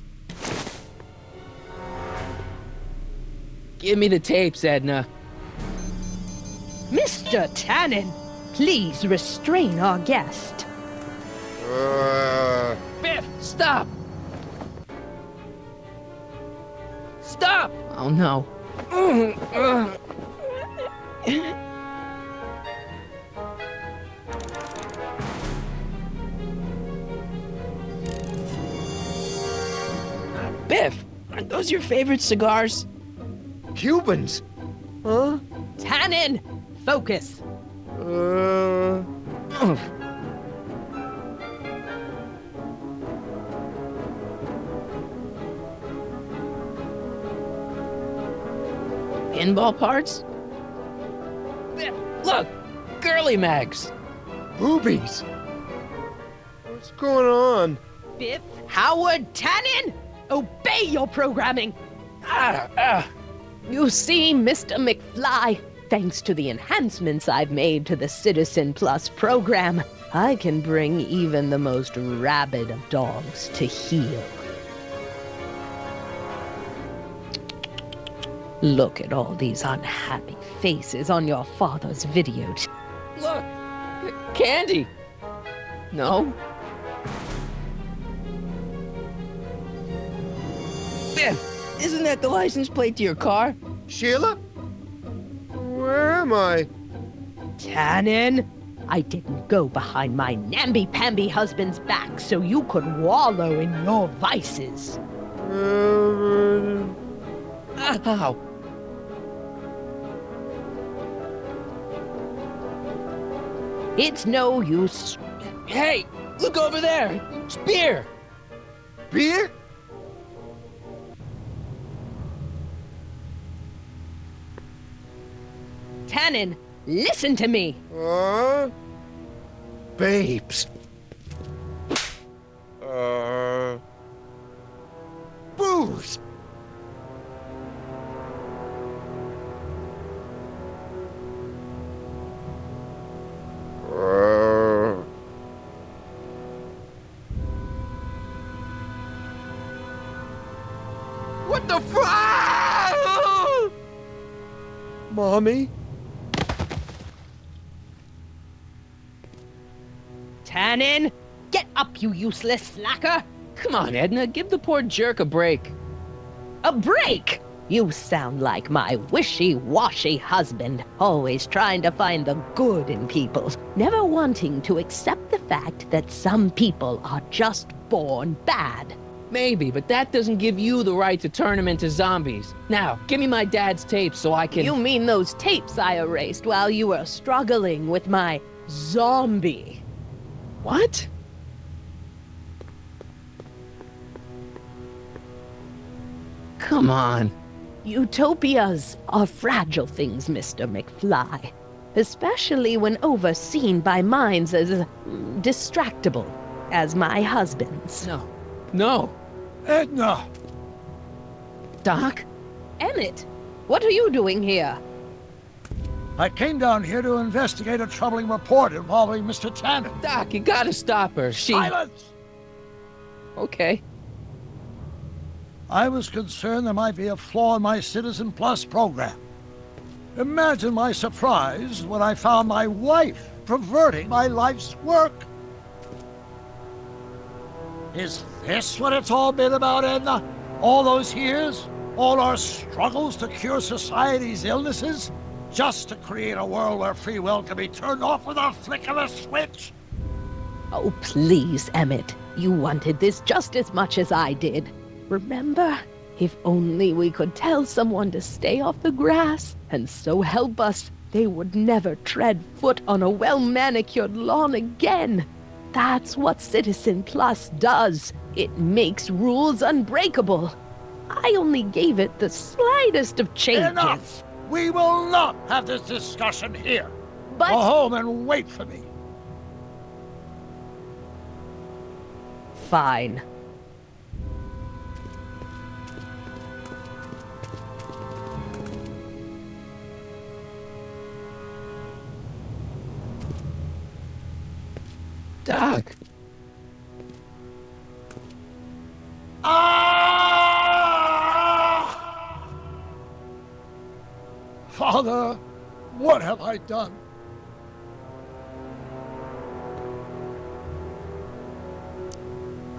Give me the tapes, Edna. Mr. Tannen, please restrain our guest. Biff, stop! Stop! Oh no. Biff, aren't those your favorite cigars? Cubans? Huh? Tannen, focus. Pinball parts? Biff, look! Girly mags! Boobies! What's going on? Biff Howard Tannen, obey your programming. You see, Mr. McFly, thanks to the enhancements I've made to the Citizen Plus program, I can bring even the most rabid of dogs to heel. Look at all these unhappy faces on your father's video. Look! Candy! No? Biff, isn't that the license plate to your car? Sheila? Where am I? Tannen, I didn't go behind my namby-pamby husband's back so you could wallow in your vices. Ow. It's no use. Hey, look over there. It's beer. Beer? Tannen, listen to me. Babes. Booze. What the fuck? Mommy? Tannen, get up, you useless slacker. Come on, Edna, give the poor jerk a break. A break? You sound like my wishy-washy husband, always trying to find the good in people, never wanting to accept the fact that some people are just born bad. Maybe, but that doesn't give you the right to turn them into zombies. Now, give me my dad's tapes so I can... You mean those tapes I erased while you were struggling with my zombie? What? Come on. Utopias are fragile things, Mr. McFly. Especially when overseen by minds as distractible as my husband's. No. Edna! Doc? Emmett, what are you doing here? I came down here to investigate a troubling report involving Mr. Tannen. Doc, you gotta stop her. Silence! Okay. I was concerned there might be a flaw in my Citizen Plus program. Imagine my surprise when I found my wife perverting my life's work. Is this what it's all been about, Edna? All those years? All our struggles to cure society's illnesses? Just to create a world where free will can be turned off with a flick of a switch? Oh, please, Emmett. You wanted this just as much as I did. Remember? If only we could tell someone to stay off the grass, and so help us, they would never tread foot on a well-manicured lawn again. That's what Citizen Plus does. It makes rules unbreakable. I only gave it the slightest of changes. Enough! We will not have this discussion here. But... Go home and wait for me. Fine. Doc. Father, what have I done?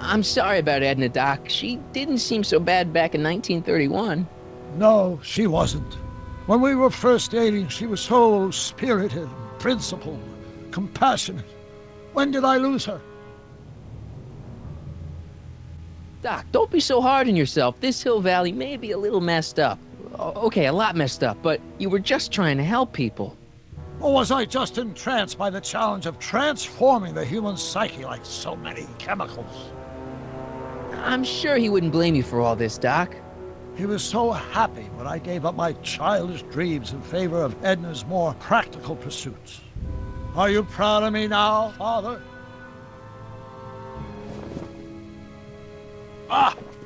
I'm sorry about Edna, Doc. She didn't seem so bad back in 1931. No, she wasn't. When we were first dating, she was so spirited, principled, compassionate. When did I lose her? Doc, don't be so hard on yourself. This Hill Valley may be a little messed up. Okay, a lot messed up, but you were just trying to help people. Or was I just entranced by the challenge of transforming the human psyche like so many chemicals? I'm sure he wouldn't blame you for all this, Doc. He was so happy when I gave up my childish dreams in favor of Edna's more practical pursuits. Are you proud of me now, Father?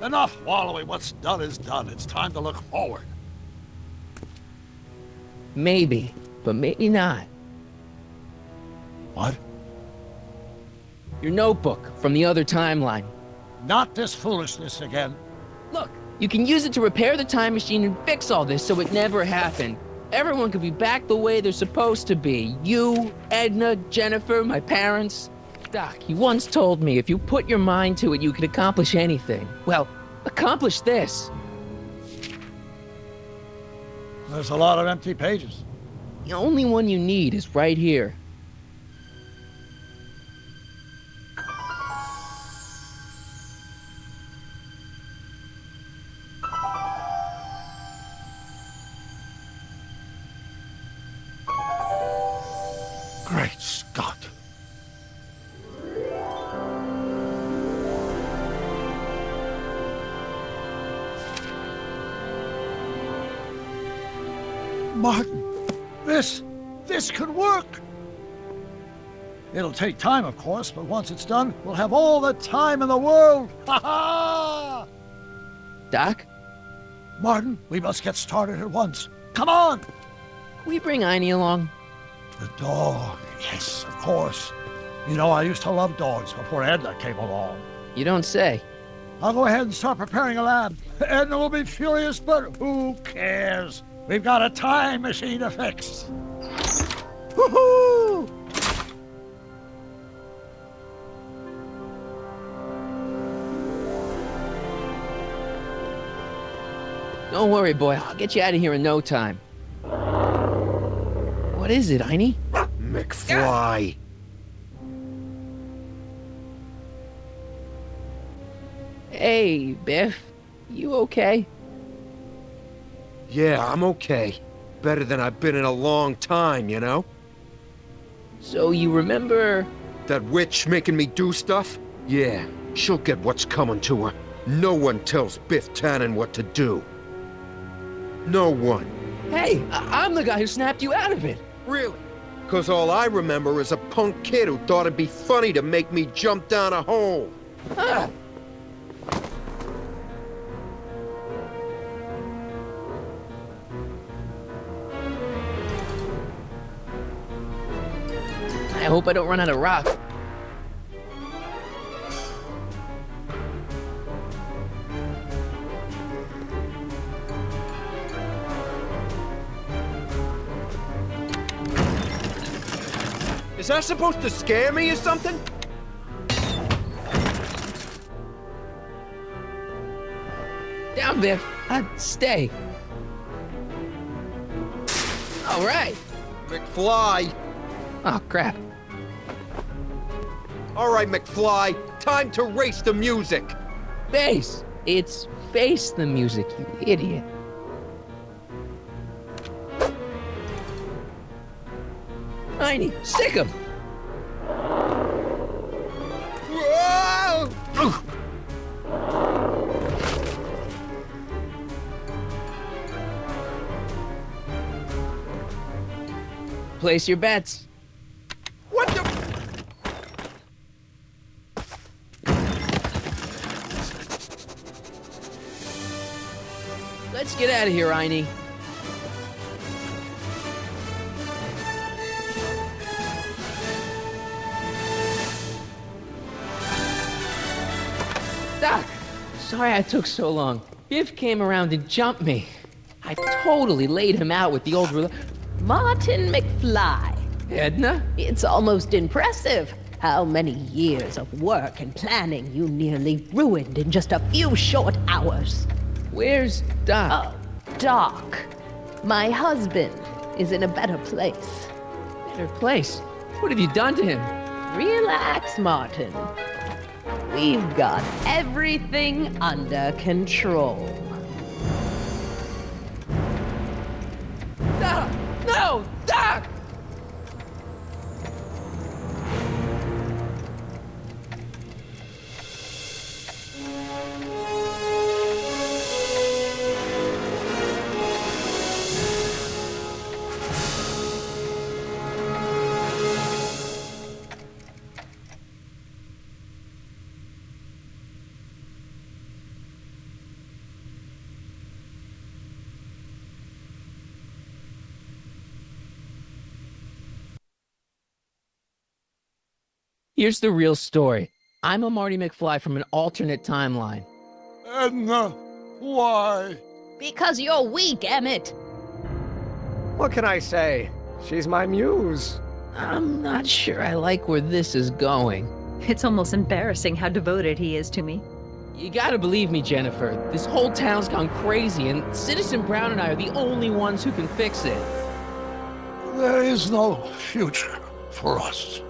Enough wallowing. What's done is done. It's time to look forward. Maybe, but maybe not. What? Your notebook from the other timeline. Not this foolishness again. Look, you can use it to repair the time machine and fix all this so it never happened. Everyone could be back the way they're supposed to be. You, Edna, Jennifer, my parents. Doc, you once told me if you put your mind to it, you could accomplish anything. Well, accomplish this. There's a lot of empty pages. The only one you need is right here. Martin, this could work. It'll take time, of course, but once it's done, we'll have all the time in the world. Ha ha! Doc, Martin, we must get started at once. Come on! can we bring Einie along? The dog. Yes, of course. You know, I used to love dogs before Edna came along. You don't say. I'll go ahead and start preparing a lab. Edna will be furious, but who cares? We've got a time machine to fix. Woohoo! Don't worry, boy. I'll get you out of here in no time. What is it, Einie? McFly. Hey, Biff. You okay? Yeah, I'm okay. Better than I've been in a long time, you know? So you remember... That witch making me do stuff? Yeah, she'll get what's coming to her. No one tells Biff Tannen what to do. No one. Hey, I'm the guy who snapped you out of it. Really? 'Cause all I remember is a punk kid who thought it'd be funny to make me jump down a hole. Ah. I hope I don't run out of rock. Is that supposed to scare me or something? Down, Biff. Stay. All right. McFly. Oh, crap. All right, McFly. Time to race the music. Face. It's face the music, you idiot. Einie, stick him! Whoa! Place your bets. What the? Let's get out of here, Einie. Doc, sorry I took so long. Biff came around and jumped me. I totally laid him out with the old ruler. Martin McFly. Edna? It's almost impressive how many years of work and planning you nearly ruined in just a few short hours. Where's Doc? Oh, Doc. My husband is in a better place. Better place? What have you done to him? Relax, Martin. We've got everything under control. Doc! No! Doc! Here's the real story. I'm a Marty McFly from an alternate timeline. Edna, why? Because you're weak, Emmett. What can I say? She's my muse. I'm not sure I like where this is going. It's almost embarrassing how devoted he is to me. You gotta believe me, Jennifer. This whole town's gone crazy, and Citizen Brown and I are the only ones who can fix it. There is no future for us.